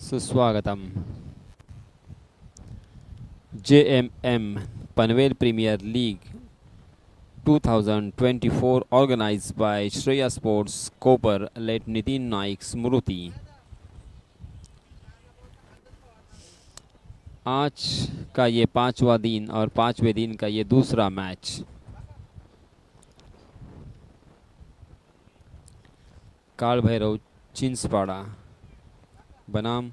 सुस्वागतम। JMM Panvel premier league 2024 organized by Shreya Sports Koper led Nitin Naik Smriti. आज का ये पांचवा दिन और पांचवें दिन का ये दूसरा मैच। काल भैरव चिंसपाड़ा बनाम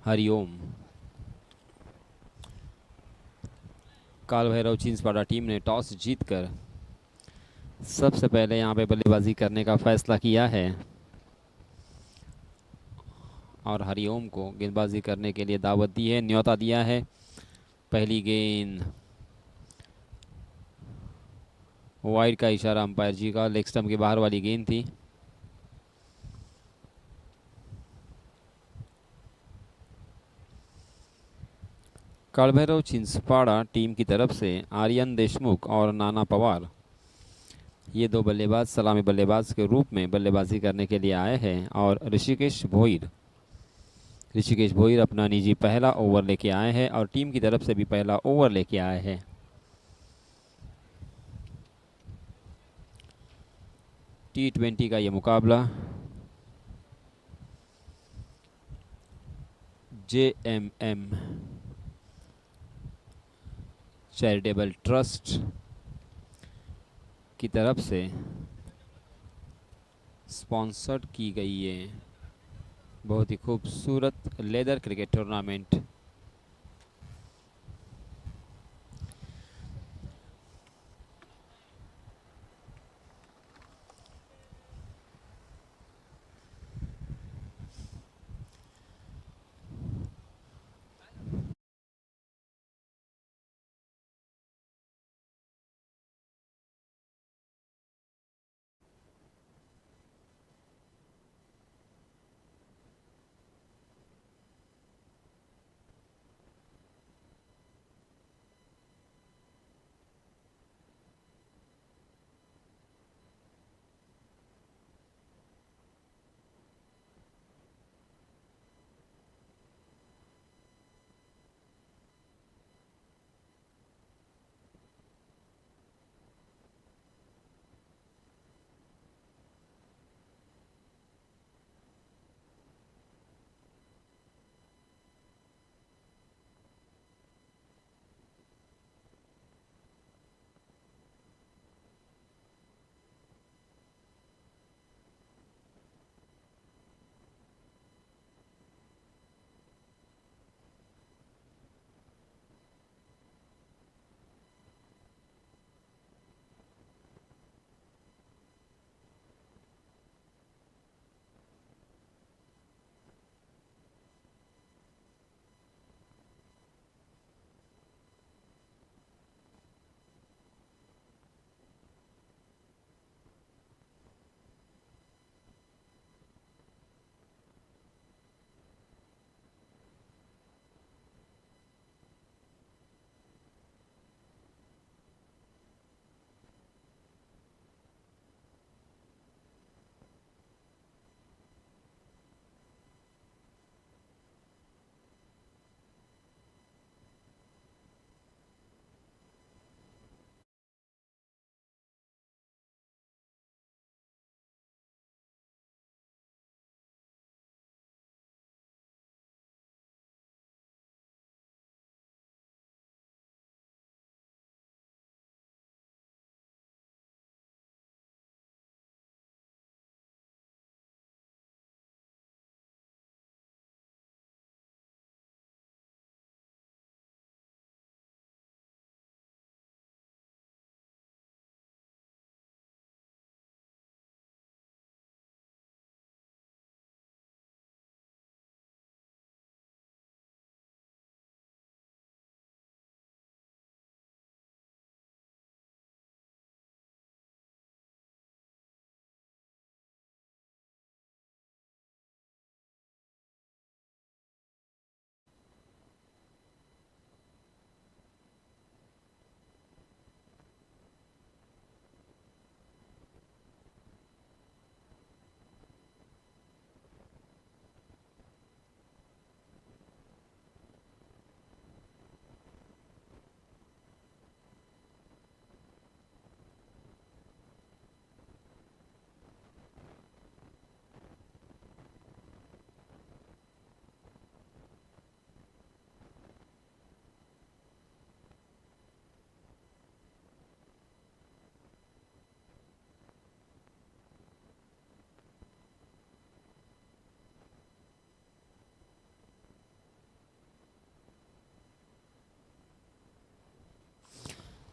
हरिओम। काल भैरव चिंसपाड़ा टीम ने टॉस जीतकर सबसे पहले यहाँ पे बल्लेबाजी करने का फैसला किया है और हरिओम को गेंदबाजी करने के लिए दावत दी है, न्योता दिया है। पहली गेंद वाइड का इशारा अंपायर जी का, लेग स्टंप के बाहर वाली गेंद थी। कालभैरव चिंसपाड़ा टीम की तरफ से आर्यन देशमुख और नाना पवार ये दो बल्लेबाज सलामी बल्लेबाज के रूप में बल्लेबाजी करने के लिए आए हैं और ऋषिकेश भोईर अपना निजी पहला ओवर लेके आए हैं और टीम की तरफ से भी पहला ओवर लेके आए हैं। T20 का ये मुकाबला JMM चैरिटेबल ट्रस्ट की तरफ से स्पॉन्सर्ड की गई है बहुत ही खूबसूरत लेदर क्रिकेट टूर्नामेंट।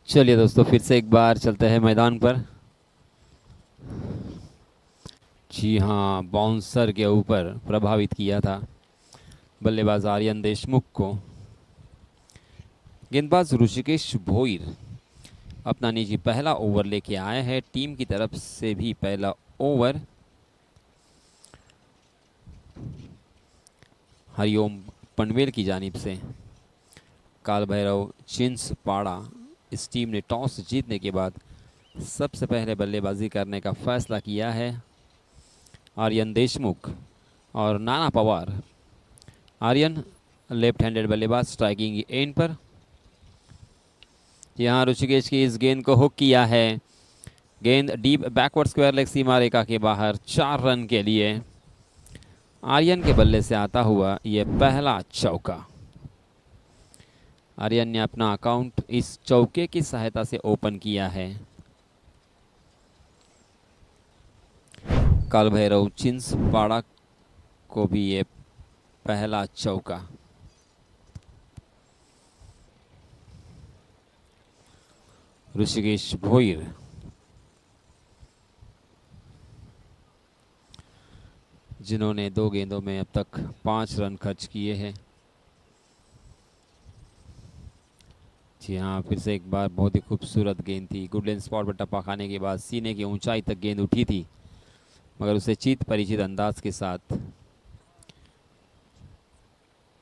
चलिए दोस्तों, फिर से एक बार चलते हैं मैदान पर। जी हाँ, बाउंसर के ऊपर प्रभावित किया था बल्लेबाज आर्यन देशमुख को। गेंदबाज ऋषिकेश भोईर अपना निजी पहला ओवर लेके आए हैं। टीम की तरफ से भी पहला ओवर हरिओम पनवेल की जानिब से। काल भैरव चिंसपाड़ा इस टीम ने टॉस जीतने के बाद सबसे पहले बल्लेबाजी करने का फैसला किया है। आर्यन देशमुख और नाना पवार। आर्यन लेफ्ट हैंडेड बल्लेबाज, स्ट्राइकिंग एंड पर। यहाँ ऋषिकेश की इस गेंद को हुक किया है। गेंद डीप बैकवर्ड स्क्वायर लेग सीमा रेखा के बाहर, 4 रन के लिए। आर्यन के बल्ले से आता हुआ यह पहला चौका। आर्यन ने अपना अकाउंट इस चौके की सहायता से ओपन किया है। काल भैरव चिंसपाड़ा को भी ये पहला चौका। ऋषिकेश भोईर जिन्होंने 2 गेंदों में अब तक 5 रन खर्च किए हैं। जी हाँ, फिर से एक बार बहुत ही खूबसूरत गेंद थी। गुडलैंड स्पॉट पर टप्पा खाने के बाद सीने की ऊंचाई तक गेंद उठी थी, मगर उसे चित परिचित अंदाज के साथ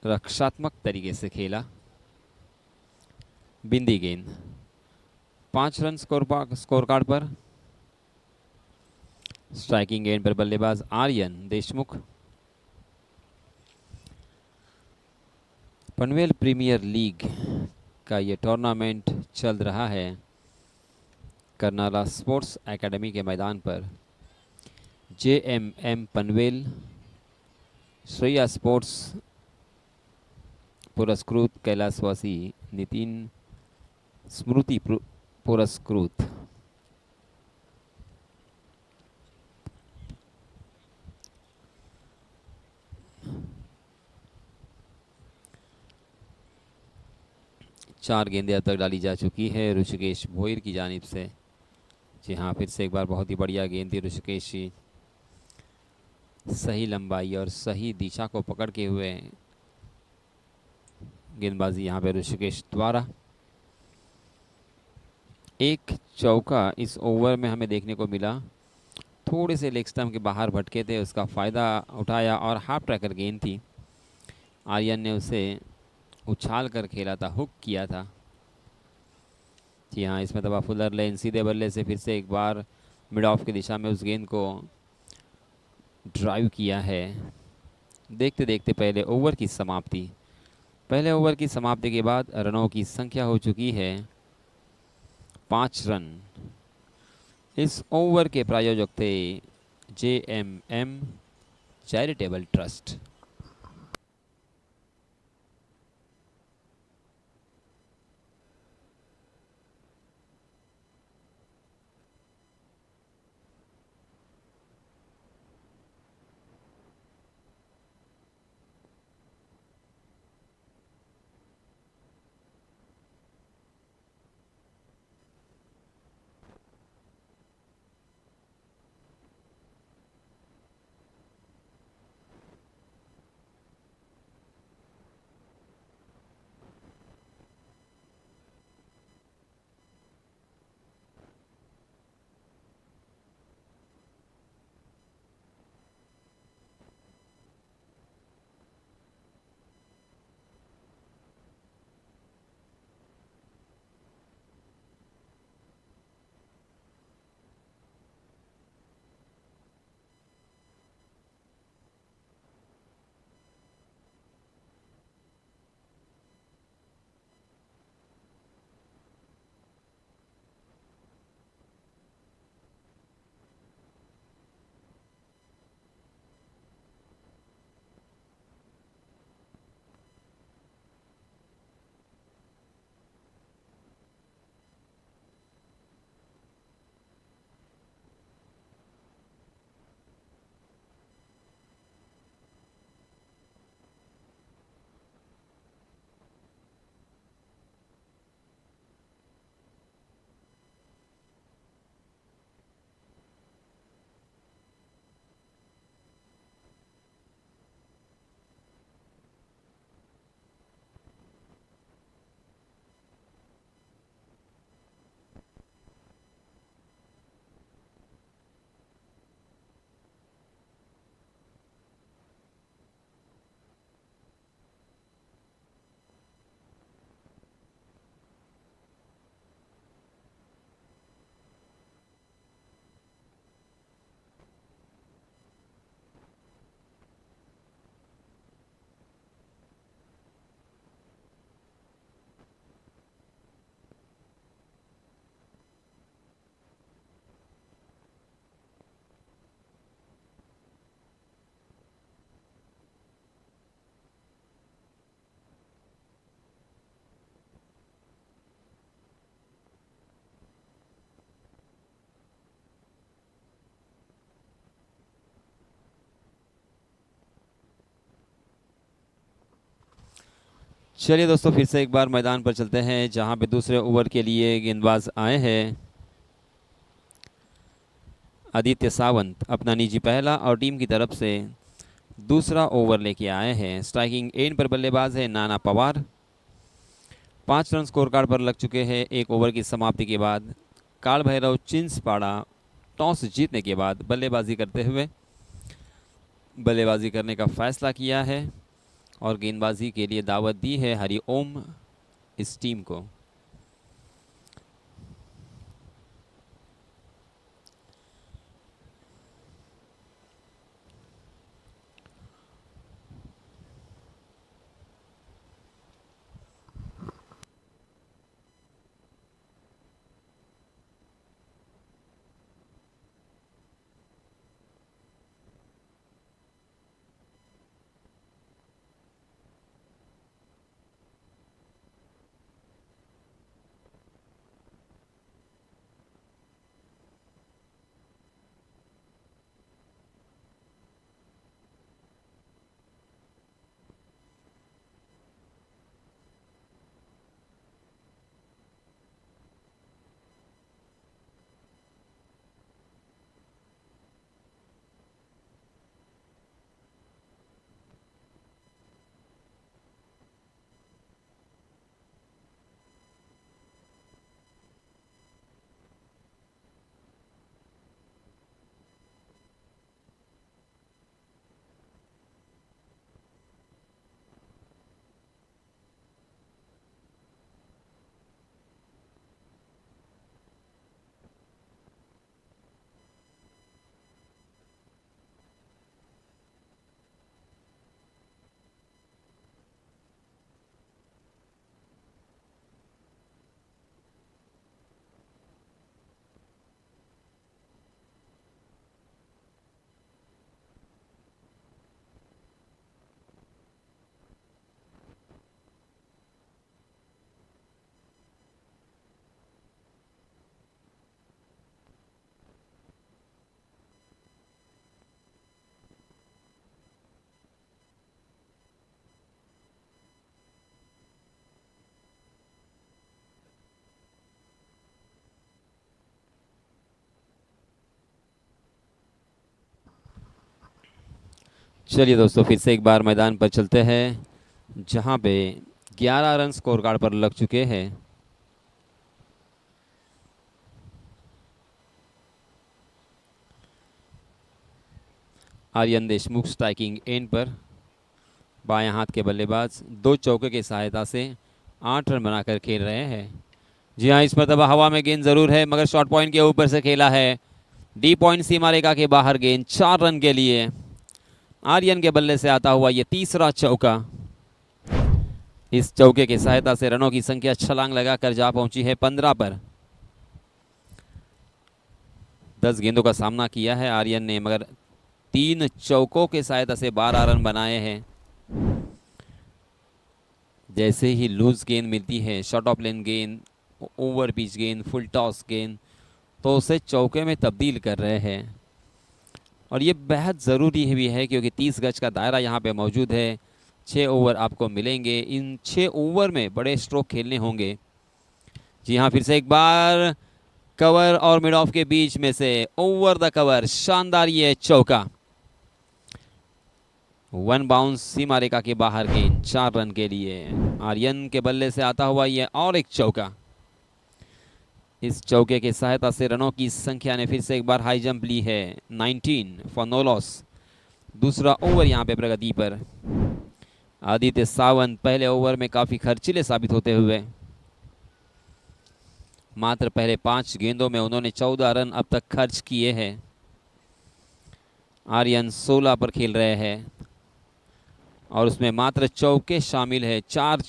रक्षात्मक तरीके से खेला। बिंदी गेंद। 5 रन स्कोर कार्ड पर। स्ट्राइकिंग एंड पर बल्लेबाज आर्यन देशमुख। पनवेल प्रीमियर लीग का ये टूर्नामेंट चल रहा है करनाला स्पोर्ट्स एकेडमी के मैदान पर। JMM पनवेल, श्रेया स्पोर्ट्स पुरस्कृत, कैलाशवासी नितिन स्मृति पुरस्कृत। चार गेंदें अब तक डाली जा चुकी है ऋषिकेश भोईर की जानिब से। जी हाँ, फिर से एक बार बहुत ही बढ़िया गेंद थी ऋषिकेश की। सही लंबाई और सही दिशा को पकड़ते हुए गेंदबाजी यहाँ पे ऋषिकेश द्वारा। एक चौका इस ओवर में हमें देखने को मिला। थोड़े से लेग स्टंप के बाहर भटके थे, उसका फ़ायदा उठाया और हाफ ट्रैकर गेंद थी। आर्यन ने उसे उछाल कर खेला था, हुक किया था। जी हाँ, इसमें तबा फुलर लेन सीधे बल्ले से फिर से एक बार मिड ऑफ की दिशा में उस गेंद को ड्राइव किया है। देखते देखते पहले ओवर की समाप्ति। पहले ओवर की समाप्ति के बाद रनों की संख्या हो चुकी है 5 रन। इस ओवर के प्रायोजक थे JMM चैरिटेबल ट्रस्ट। चलिए दोस्तों, फिर से एक बार मैदान पर चलते हैं जहां पे दूसरे ओवर के लिए गेंदबाज आए हैं आदित्य सावंत अपना निजी पहला और टीम की तरफ से दूसरा ओवर लेके आए हैं। स्ट्राइकिंग एंड पर बल्लेबाज है नाना पवार। 5 रन स्कोर कार्ड पर लग चुके हैं एक ओवर की समाप्ति के बाद। काल भैरव चिंसपाड़ा टॉस जीतने के बाद बल्लेबाजी करते हुए बल्लेबाजी करने का फैसला किया है और गेंदबाजी के लिए दावत दी है हरिओम इस टीम को। चलिए दोस्तों, फिर से एक बार मैदान पर चलते हैं जहां पे 11 रन स्कोर कार्ड पर लग चुके हैं। आर्यन देशमुख स्ट्राइकिंग एंड पर। बाएं हाथ के बल्लेबाज 2 चौके की सहायता से 8 रन बनाकर खेल रहे हैं। जी हाँ, इस मरतबा हवा में गेंद जरूर है मगर शॉर्ट पॉइंट के ऊपर से खेला है। डी पॉइंट सीमा रेखा के बाहर गेंद 4 रन के लिए। आर्यन के बल्ले से आता हुआ यह तीसरा चौका। इस चौके की सहायता से रनों की संख्या छलांग लगाकर जा पहुंची है 15 पर। 10 गेंदों का सामना किया है आर्यन ने मगर 3 चौकों के सहायता से 12 रन बनाए हैं। जैसे ही लूज गेंद मिलती है, शॉर्ट ऑफ लेन गेंद, ओवर पिच गेंद, फुल टॉस गेंद, तो उसे चौके में तब्दील कर रहे हैं और ये बेहद ज़रूरी भी है क्योंकि 30 गज का दायरा यहाँ पे मौजूद है। 6 ओवर आपको मिलेंगे। इन 6 ओवर में बड़े स्ट्रोक खेलने होंगे। जी हाँ, फिर से एक बार कवर और मिड ऑफ के बीच में से ओवर द कवर, शानदार ये चौका। 1 बाउंस सीमा रेखा के बाहर गेंद 4 रन के लिए। आर्यन के बल्ले से आता हुआ ये और एक चौका। इस चौके की सहायता से रनों की संख्या ने फिर से एक बार हाई जंप ली है। 19 फॉर नो लॉस। दूसरा ओवर यहाँ पे प्रगति पर। आदित्य सावंत पहले ओवर में काफी खर्चीले साबित होते हुए मात्र पहले 5 गेंदों में उन्होंने 14 रन अब तक खर्च किए हैं। आर्यन 16 पर खेल रहे हैं और उसमें मात्र चौके शामिल है। 4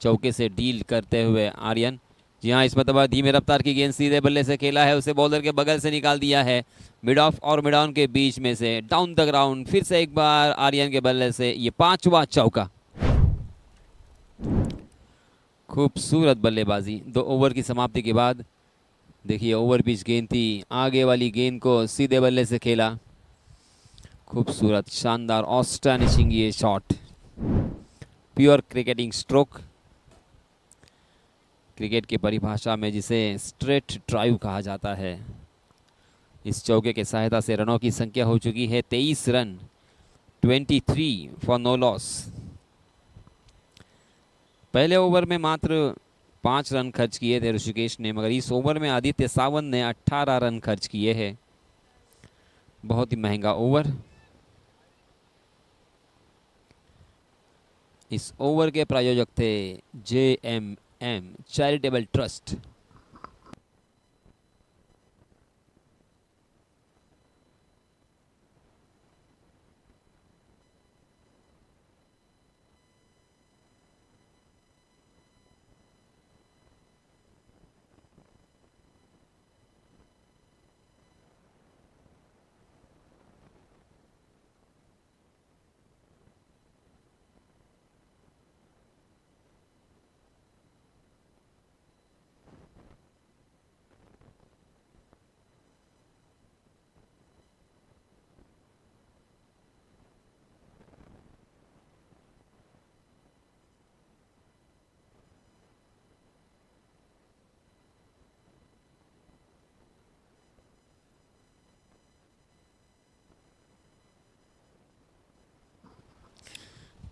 चौके से डील करते हुए आर्यन। जी हाँ, इस मतलब धीमे रफ्तार की गेंद सीधे बल्ले से खेला है, उसे बॉलर के बगल से निकाल दिया है। मिड ऑफ और मिड ऑन के बीच में से डाउन द ग्राउंड। फिर से एक बार आर्यन के बल्ले से ये 5वां चौका। खूबसूरत बल्लेबाजी 2 ओवर की समाप्ति के बाद। देखिए, ओवर पिच गेंद थी, आगे वाली गेंद को सीधे बल्ले से खेला। खूबसूरत, शानदार, ऑस्टनिशिंग ये shot. Pure cricketing stroke, cricket की परिभाषा में जिसे स्ट्रेट ड्राइव कहा जाता है। इस चौके के सहायता से रनों की संख्या हो चुकी है 23 रन, 23 फॉर नो लॉस। पहले ओवर में मात्र 5 रन खर्च किए थे ऋषिकेश ने, मगर इस ओवर में आदित्य सावंत ने 18 रन खर्च किए हैं। बहुत ही महंगा ओवर। इस ओवर के प्रायोजक थे JMM चैरिटेबल ट्रस्ट।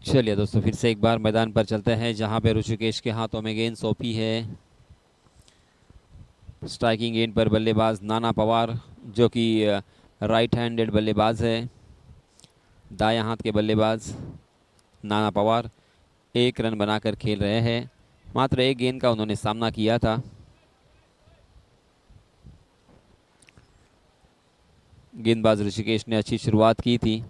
चलिए दोस्तों, फिर से एक बार मैदान पर चलते हैं, जहां पे ऋषिकेश के हाथों में गेंद सौंपी है। स्ट्राइकिंग एंड पर बल्लेबाज नाना पवार, जो कि राइट हैंडेड बल्लेबाज है। दाएं हाथ के बल्लेबाज नाना पवार 1 रन बनाकर खेल रहे हैं। मात्र 1 गेंद का उन्होंने सामना किया था। गेंदबाज ऋषिकेश ने अच्छी शुरुआत की थी।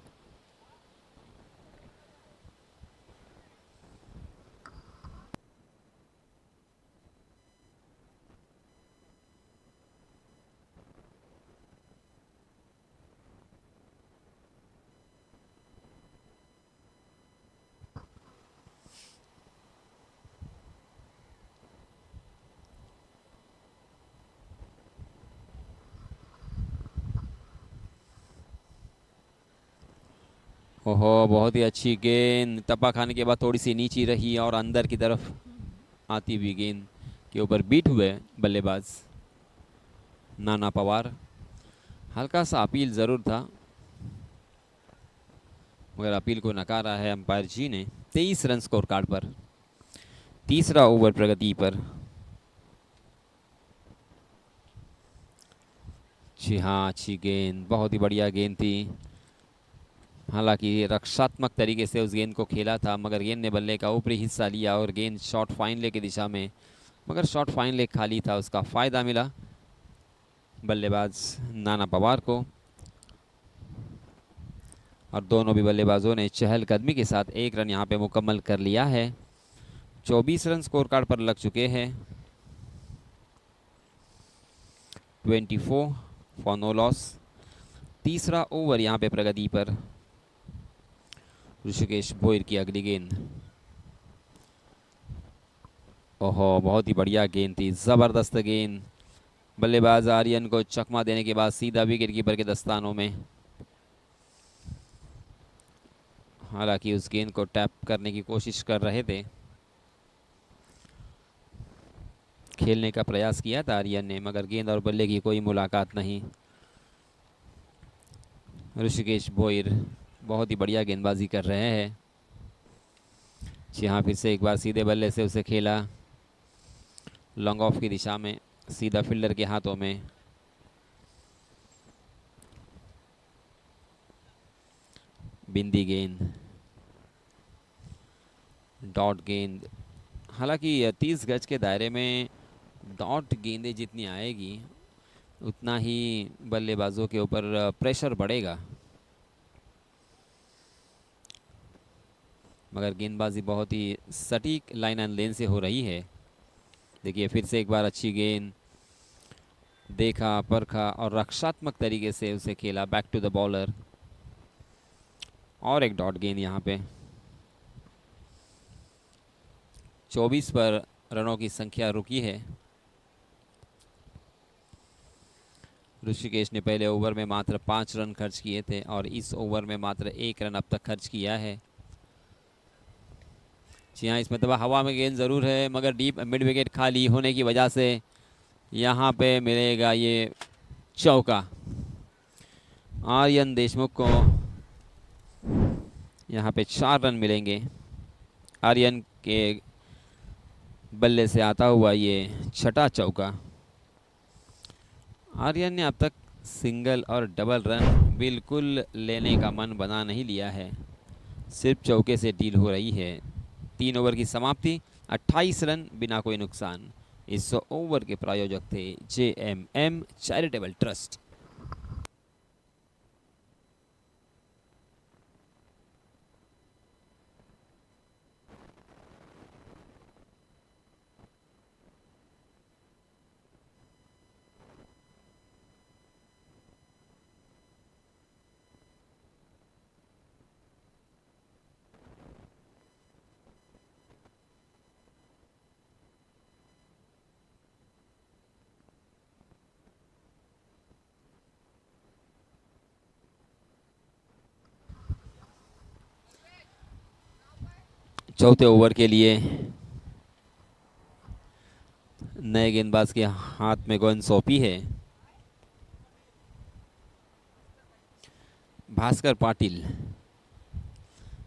ओहो, बहुत ही अच्छी गेंद। टप्पा खाने के बाद थोड़ी सी नीची रही और अंदर की तरफ आती हुई गेंद के ऊपर बीट हुए बल्लेबाज नाना पवार। हल्का सा अपील ज़रूर था, मगर अपील को नकारा है अंपायर जी ने। 23 रन स्कोर कार्ड पर। तीसरा ओवर प्रगति पर। जी हाँ, अच्छी गेंद, बहुत ही बढ़िया गेंद थी। हालांकि रक्षात्मक तरीके से उस गेंद को खेला था, मगर गेंद ने बल्ले का ऊपरी हिस्सा लिया और गेंद शॉर्ट फाइन लेग की दिशा में, मगर शॉर्ट फाइन लेग खाली था। उसका फ़ायदा मिला बल्लेबाज नाना पवार को, और दोनों भी बल्लेबाजों ने चहलकदमी के साथ 1 रन यहाँ पे मुकम्मल कर लिया है। 24 रन स्कोर कार्ड पर लग चुके हैं। 24 फॉर नो लॉस। तीसरा ओवर यहाँ पे प्रगति पर। ऋषिकेश भोयर की अगली गेंद। ओहो, बहुत ही बढ़िया गेंद थी, ज़बरदस्त गेंद। बल्लेबाज आर्यन को चकमा देने के बाद सीधा विकेट कीपर के दस्तानों में। हालांकि उस गेंद को टैप करने की कोशिश कर रहे थे, खेलने का प्रयास किया था आर्यन ने, मगर गेंद और बल्ले की कोई मुलाकात नहीं। ऋषिकेश भोयर बहुत ही बढ़िया गेंदबाजी कर रहे हैं। जी हाँ, फिर से एक बार सीधे बल्ले से उसे खेला लॉन्ग ऑफ की दिशा में, सीधा फील्डर के हाथों में। बिंदी गेंद, डॉट गेंद। हालांकि 30 गज के दायरे में डॉट गेंदें जितनी आएगी, उतना ही बल्लेबाजों के ऊपर प्रेशर बढ़ेगा। मगर गेंदबाजी बहुत ही सटीक लाइन एंड लेन से हो रही है। देखिए, फिर से एक बार अच्छी गेंद, देखा, परखा और रक्षात्मक तरीके से उसे खेला बैक टू द बॉलर, और एक डॉट गेंद यहाँ पे। 24 पर रनों की संख्या रुकी है। ऋषिकेश ने पहले ओवर में मात्र 5 रन खर्च किए थे और इस ओवर में मात्र 1 रन अब तक खर्च किया है। जी हाँ, इसमें तबाह हवा में गेंद ज़रूर है, मगर डीप मिड विकेट खाली होने की वजह से यहाँ पे मिलेगा ये चौका। आर्यन देशमुख को यहाँ पे 4 रन मिलेंगे। आर्यन के बल्ले से आता हुआ ये छठा चौका। आर्यन ने अब तक सिंगल और डबल रन बिल्कुल लेने का मन बना नहीं लिया है, सिर्फ चौके से डील हो रही है। 3 ओवर की समाप्ति, 28 रन बिना कोई नुकसान। इस ओवर के प्रायोजक थे JMM चैरिटेबल ट्रस्ट। चौथे ओवर के लिए नए गेंदबाज के हाथ में गेंद सौंपी है। भास्कर पाटिल।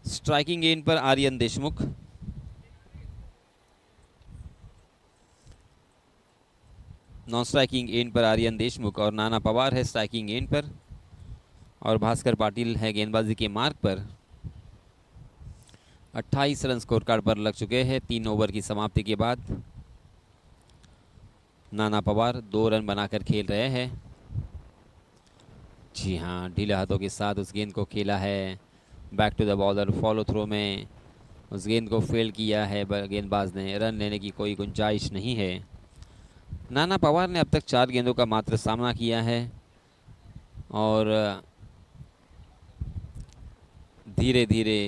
स्ट्राइकिंग एंड पर Aryan Deshmukh. Non striking end पर आर्यन देशमुख और नाना पवार है स्ट्राइकिंग एंड पर, और भास्कर पाटिल है गेंदबाजी के मार्ग पर। 28 रन स्कोर कार्ड पर लग चुके हैं 3 ओवर की समाप्ति के बाद। नाना पवार 2 रन बनाकर खेल रहे हैं। जी हाँ, ढीले हाथों के साथ उस गेंद को खेला है। Back to the bowler, follow through में उस गेंद को फेल किया है गेंदबाज ने। रन लेने की कोई गुंजाइश नहीं है। नाना पवार ने अब तक 4 गेंदों का मात्र सामना किया है और धीरे धीरे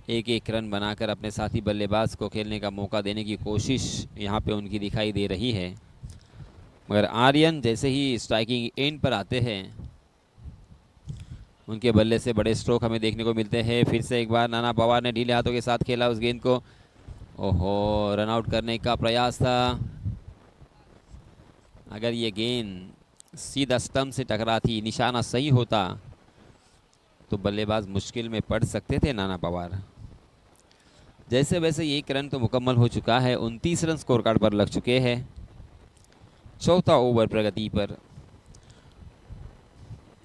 एक एक रन बनाकर अपने साथी बल्लेबाज को खेलने का मौका देने की कोशिश यहाँ पे उनकी दिखाई दे रही है। मगर आर्यन जैसे ही स्ट्राइकिंग एंड पर आते हैं, उनके बल्ले से बड़े स्ट्रोक हमें देखने को मिलते हैं। फिर से एक बार नाना पवार ने ढीले हाथों के साथ खेला उस गेंद को। ओहो, रन आउट करने का प्रयास था। अगर ये गेंद सीधा स्टंप से टकराती, निशाना सही होता, तो बल्लेबाज मुश्किल में पड़ सकते थे नाना पवार। जैसे वैसे 1 रन तो मुकम्मल हो चुका है। 29 रन स्कोर कार्ड पर लग चुके हैं। चौथा ओवर प्रगति पर,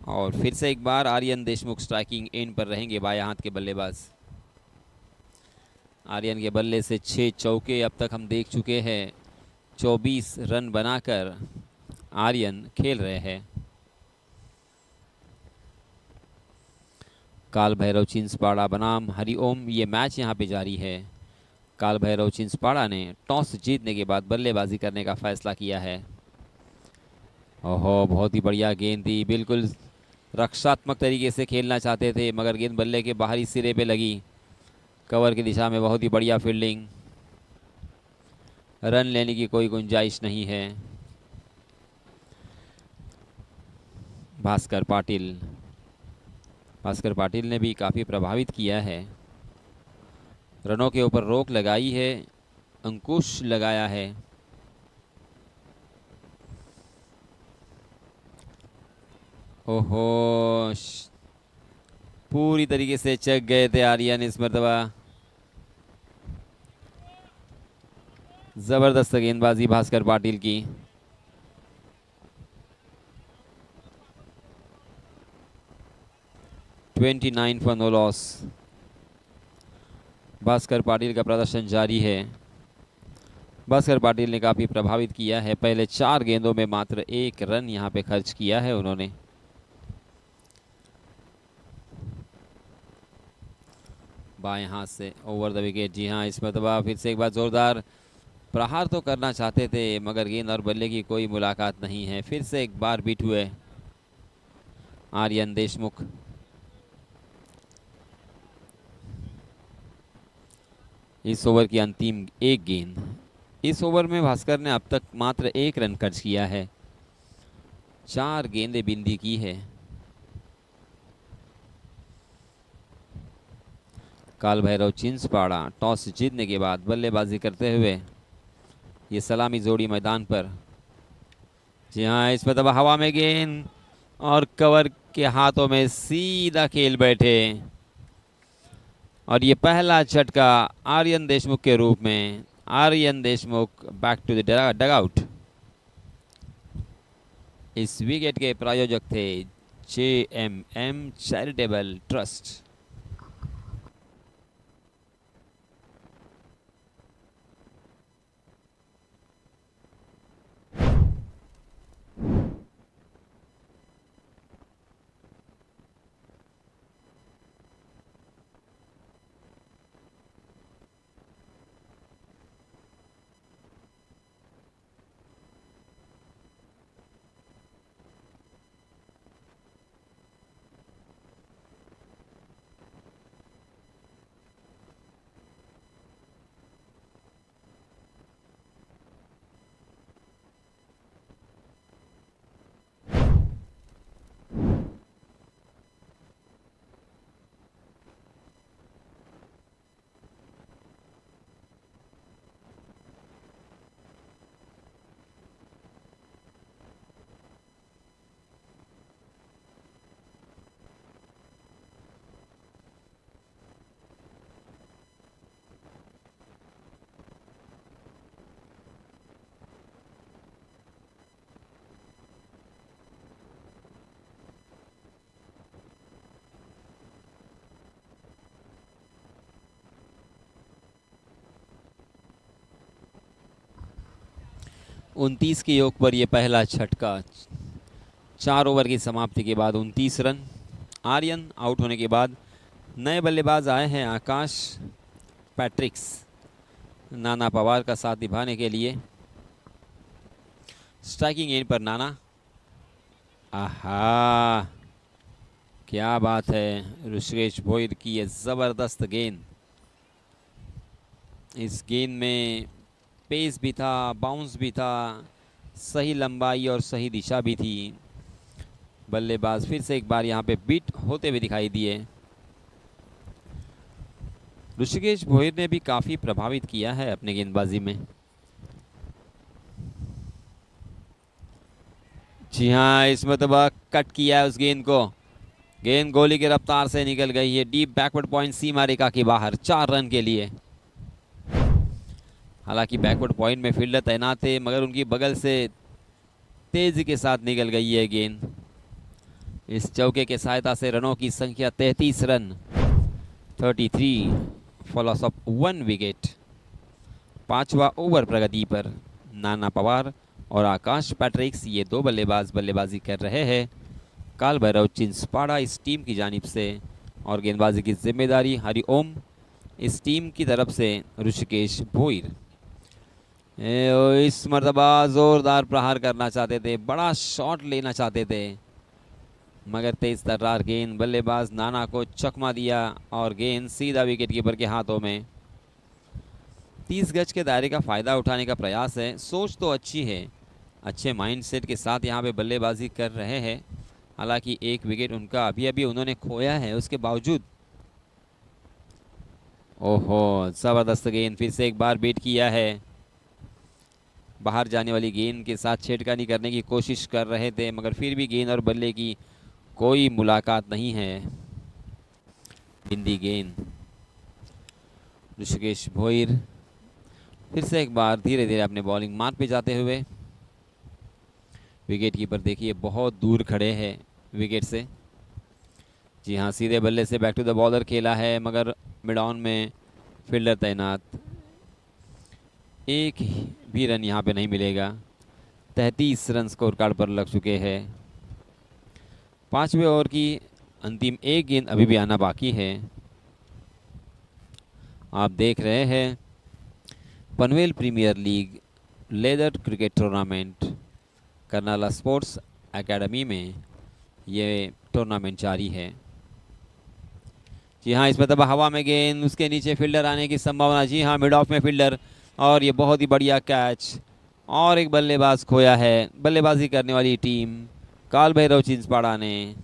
और फिर से एक बार आर्यन देशमुख स्ट्राइकिंग एंड पर रहेंगे, बाएं हाथ के बल्लेबाज। आर्यन के बल्ले से 6 चौके अब तक हम देख चुके हैं। 24 रन बनाकर आर्यन खेल रहे हैं। काल भैरव चिंसपाड़ा बनाम हरिओम ये मैच यहाँ पे जारी है। काल भैरव चिंसपाड़ा ने टॉस जीतने के बाद बल्लेबाजी करने का फैसला किया है। ओहो, बहुत ही बढ़िया गेंद थी। बिल्कुल रक्षात्मक तरीके से खेलना चाहते थे, मगर गेंद बल्ले के बाहरी सिरे पे लगी। कवर की दिशा में बहुत ही बढ़िया फील्डिंग। रन लेने की कोई गुंजाइश नहीं है। भास्कर पाटिल ने भी काफ़ी प्रभावित किया है। रनों के ऊपर रोक लगाई है, अंकुश लगाया है। ओहो, पूरी तरीके से चक गए थे आर्यन इस मरतबा। जबरदस्त गेंदबाजी भास्कर पाटिल की। $29 for no loss. Bhaskar Patil का प्रदर्शन जारी है। भास्कर पाटिल ने काफ़ी प्रभावित किया है। पहले 4 गेंदों में मात्र 1 रन यहाँ पे खर्च किया है उन्होंने। बाएं हाथ से ओवर द विकेट। जी हाँ, इस मरतबा फिर से एक बार जोरदार प्रहार तो करना चाहते थे, मगर गेंद और बल्ले की कोई मुलाकात नहीं है। फिर से एक बार बीट हुए आर्यन देशमुख। इस ओवर की अंतिम 1 गेंद। इस ओवर में भास्कर ने अब तक मात्र 1 रन खर्च किया है। 4 गेंदें बिंदी की है। काल भैरव चिंचपाड़ा टॉस जीतने के बाद बल्लेबाजी करते हुए ये सलामी जोड़ी मैदान पर। जी हाँ, इसमें तब हवा में गेंद और कवर के हाथों में सीधा खेल बैठे और ये पहला झटका आर्यन देशमुख के रूप में। Aryan Deshmukh back to the dugout. इस विकेट के प्रायोजक थे JMM चैरिटेबल ट्रस्ट। उनतीस के योग पर यह पहला झटका। 4 ओवर की समाप्ति के बाद 29 रन। आर्यन आउट होने के बाद नए बल्लेबाज आए हैं आकाश पैट्रिक्स नाना पवार का साथ निभाने के लिए। स्ट्राइकिंग एंड पर नाना। आहा, क्या बात है ऋषिकेश भोईर की ये ज़बरदस्त गेंद। इस गेंद में पेस भी था, बाउंस भी था, सही लंबाई और सही दिशा भी थी। बल्लेबाज फिर से एक बार यहाँ पे बीट होते हुए दिखाई दिए। ऋषिकेश भोईर ने भी काफ़ी प्रभावित किया है अपने गेंदबाजी में। जी हाँ, इस मरतबा कट किया है उस गेंद को। गेंद गोली की रफ्तार से निकल गई है डीप बैकवर्ड पॉइंट सीमा रेखा के बाहर 4 रन के लिए। हालांकि बैकवर्ड पॉइंट में फील्डर तैनात थे मगर उनकी बगल से तेजी के साथ निकल गई है गेंद। इस चौके के सहायता से रनों की संख्या 33 रन, 33 फॉलोस ऑफ 1 विकेट। 5वां ओवर प्रगति पर नाना पवार और आकाश पैट्रिक्स ये 2 बल्लेबाज बल्लेबाजी कर रहे हैं काल भैरव चिंचपाड़ा इस टीम की जानिब से, और गेंदबाजी की जिम्मेदारी हरिओम इस टीम की तरफ से ऋषिकेश भोईर। इस मरतबा जोरदार प्रहार करना चाहते थे, बड़ा शॉट लेना चाहते थे मगर तेज तर्रार गेंद बल्लेबाज नाना को चकमा दिया और गेंद सीधा विकेट कीपर के हाथों में। 30 गज के दायरे का फ़ायदा उठाने का प्रयास है। सोच तो अच्छी है, अच्छे माइंडसेट के साथ यहाँ पे बल्लेबाजी कर रहे हैं। हालांकि एक विकेट उनका अभी अभी उन्होंने खोया है, उसके बावजूद ओहो ज़बरदस्त गेंद फिर से एक बार बीट किया है। बाहर जाने वाली गेंद के साथ छेड़खानी करने की कोशिश कर रहे थे मगर फिर भी गेंद और बल्ले की कोई मुलाकात नहीं है। बिंदी गेंद। ऋषिकेश भोईर फिर से एक बार धीरे धीरे अपने बॉलिंग मार्ग पे जाते हुए। विकेट कीपर देखिए बहुत दूर खड़े हैं विकेट से। जी हाँ, सीधे बल्ले से बैक टू द बॉलर खेला है मगर मिड ऑन में फील्डर तैनात। एक भी रन यहाँ पे नहीं मिलेगा। 33 रन स्कोर कार्ड पर लग चुके हैं। 5वें ओवर की अंतिम एक गेंद अभी भी आना बाकी है। आप देख रहे हैं Panvel premier league leather cricket tournament Karnala sports academy में ये टूर्नामेंट जारी है। जी हाँ, इसमें तब हवा में गेंद, उसके नीचे फील्डर आने की संभावना। जी हाँ, मिड ऑफ में फील्डर और ये बहुत ही बढ़िया कैच। और एक बल्लेबाज खोया है। बल्लेबाजी करने वाली टीम काल भैरव चिंचपाड़ा ने।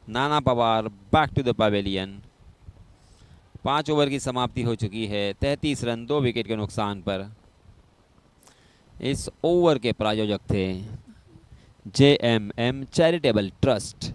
Nana Pawar back to the pavilion. 5 over की समाप्ति हो चुकी है। 33 रन 2 विकेट के नुकसान पर। इस ओवर के प्रायोजक थे JMM चैरिटेबल ट्रस्ट।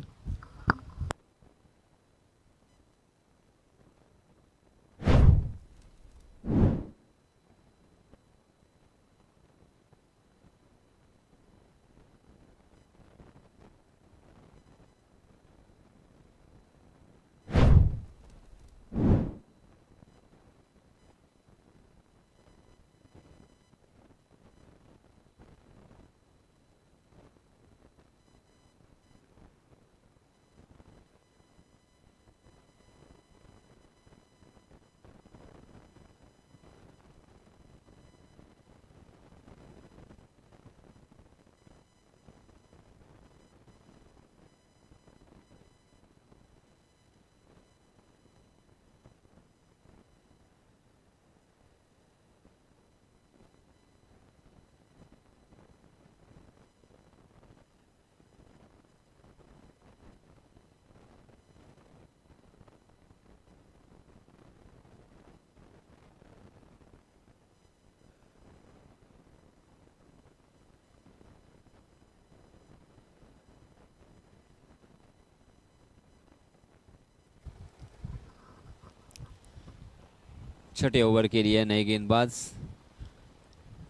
छठे ओवर के लिए नए गेंदबाज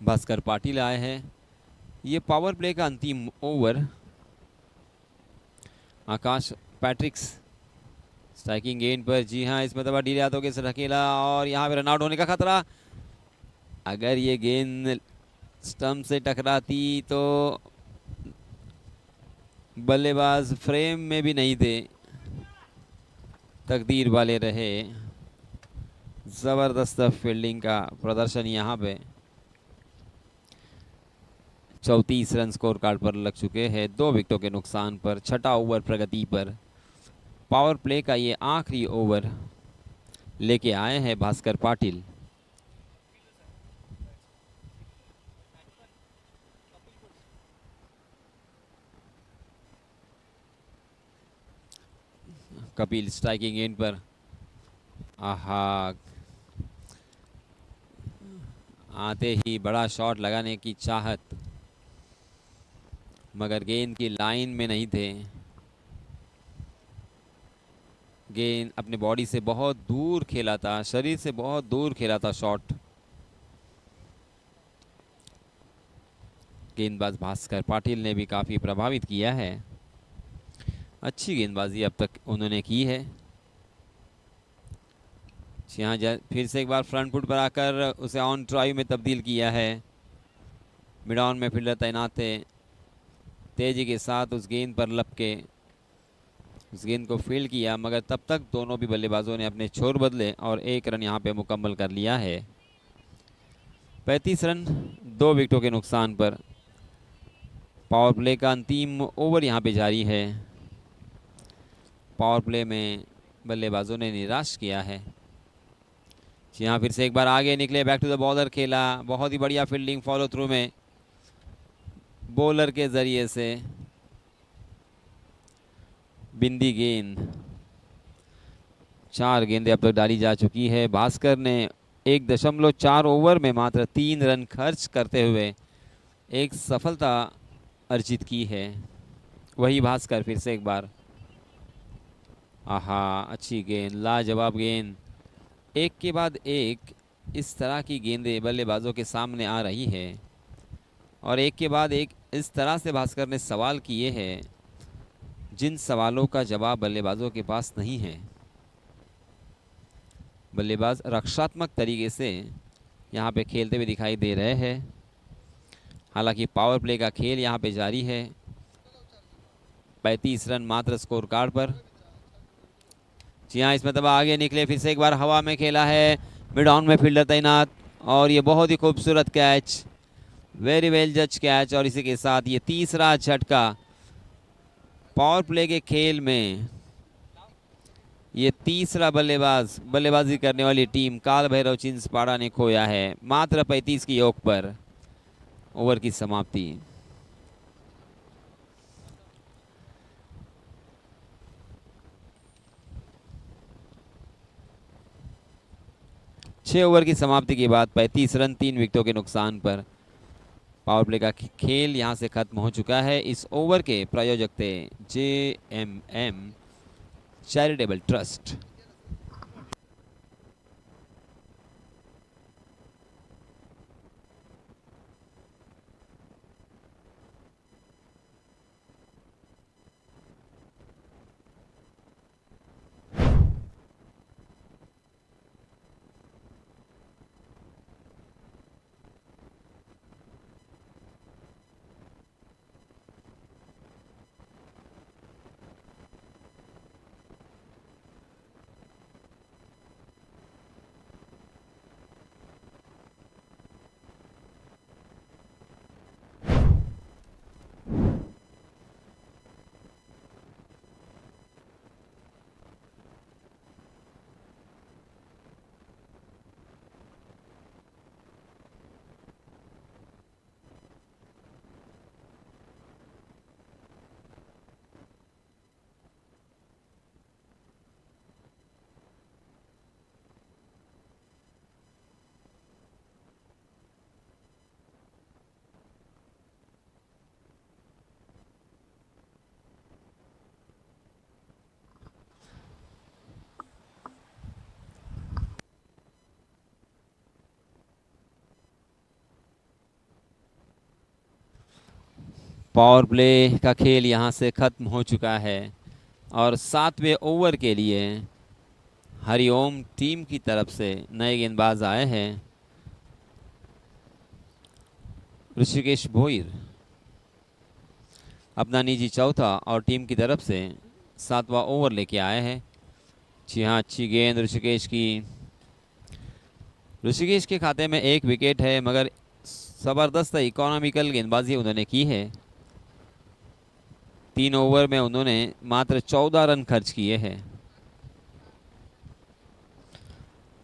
भास्कर पाटिल आए हैं। ये पावर प्ले का अंतिम ओवर। आकाश पैट्रिक्स स्ट्राइकिंग गेंद पर। जी हाँ, इसमें दबा डीले हाथों के साथ अकेला और यहाँ पे रनआउट होने का खतरा। अगर ये गेंद स्टंप से टकराती तो बल्लेबाज फ्रेम में भी नहीं थे। तकदीर वाले रहे। जबरदस्त फील्डिंग का प्रदर्शन यहाँ पे। 34 रन स्कोर कार्ड पर लग चुके हैं 2 विकेटों के नुकसान पर। छठा ओवर प्रगति पर। पावर प्ले का ये आखिरी ओवर लेके आए हैं भास्कर पाटिल। कपिल स्ट्राइकिंग एंड पर। आहा, आते ही बड़ा शॉट लगाने की चाहत, मगर गेंद की लाइन में नहीं थे। गेंद अपने बॉडी से बहुत दूर खेला था, शरीर से बहुत दूर खेला था शॉट। गेंदबाज भास्कर पाटिल ने भी काफ़ी प्रभावित किया है। अच्छी गेंदबाजी अब तक उन्होंने की है। यहाँ फिर से एक बार फ्रंट फुट पर आकर उसे ऑन ड्राइव में तब्दील किया है। मिड ऑन में फील्डर तैनात थे। तेजी के साथ उस गेंद पर लपके उस गेंद को फील्ड किया, मगर तब तक दोनों भी बल्लेबाजों ने अपने छोर बदले और 1 रन यहाँ पे मुकम्मल कर लिया है। 35 रन 2 विकेटों के नुकसान पर। पावर प्ले का अंतिम ओवर यहाँ पे जारी है। पावर प्ले में बल्लेबाजों ने निराश किया है। यहाँ फिर से एक बार आगे निकले, बैक टू द बॉलर खेला। बहुत ही बढ़िया फील्डिंग फॉलो थ्रू में बॉलर के जरिए से। बिंदी गेंद। 4 गेंदें अब तक डाली जा चुकी है। भास्कर ने 1.4 ओवर में मात्र 3 रन खर्च करते हुए एक सफलता अर्जित की है। वही भास्कर फिर से एक बार। आहा, अच्छी गेंद, लाजवाब गेंद। एक के बाद एक इस तरह की गेंदें बल्लेबाजों के सामने आ रही है और एक के बाद एक इस तरह से भास्कर ने सवाल किए हैं जिन सवालों का जवाब बल्लेबाजों के पास नहीं है। बल्लेबाज रक्षात्मक तरीके से यहाँ पे खेलते हुए दिखाई दे रहे हैं। हालांकि पावर प्ले का खेल यहाँ पे जारी है। 35 रन मात्र स्कोर कार्ड पर। जी हाँ, इसमें दबा आगे निकले, फिर से एक बार हवा में खेला है। मिड ऑन में फील्डर तैनात और ये बहुत ही खूबसूरत कैच, वेरी वेल जज कैच। और इसी के साथ ये तीसरा झटका पावर प्ले के खेल में। ये तीसरा बल्लेबाजी करने वाली टीम काल भैरव चिंसपाड़ा ने खोया है मात्र 35 की योग पर। ओवर की समाप्ति। 6 ओवर की समाप्ति के बाद 35 रन 3 विकेटों के नुकसान पर पावर प्ले का खेल यहां से खत्म हो चुका है। इस ओवर के प्रायोजक थे JMM charitable trust. Power play का खेल यहां से खत्म हो चुका है और 7वें ओवर के लिए हरिओम टीम की तरफ से नए गेंदबाज आए हैं। ऋषिकेश भोईर अपना निजी चौथा और टीम की तरफ से 7वां ओवर लेके आए हैं। जी हाँ, अच्छी गेंद ऋषिकेश की। ऋषिकेश के खाते में 1 विकेट है, मगर ज़बरदस्त इकोनॉमिकल गेंदबाजी उन्होंने की है। 3 ओवर में उन्होंने मात्र 14 रन खर्च किए हैं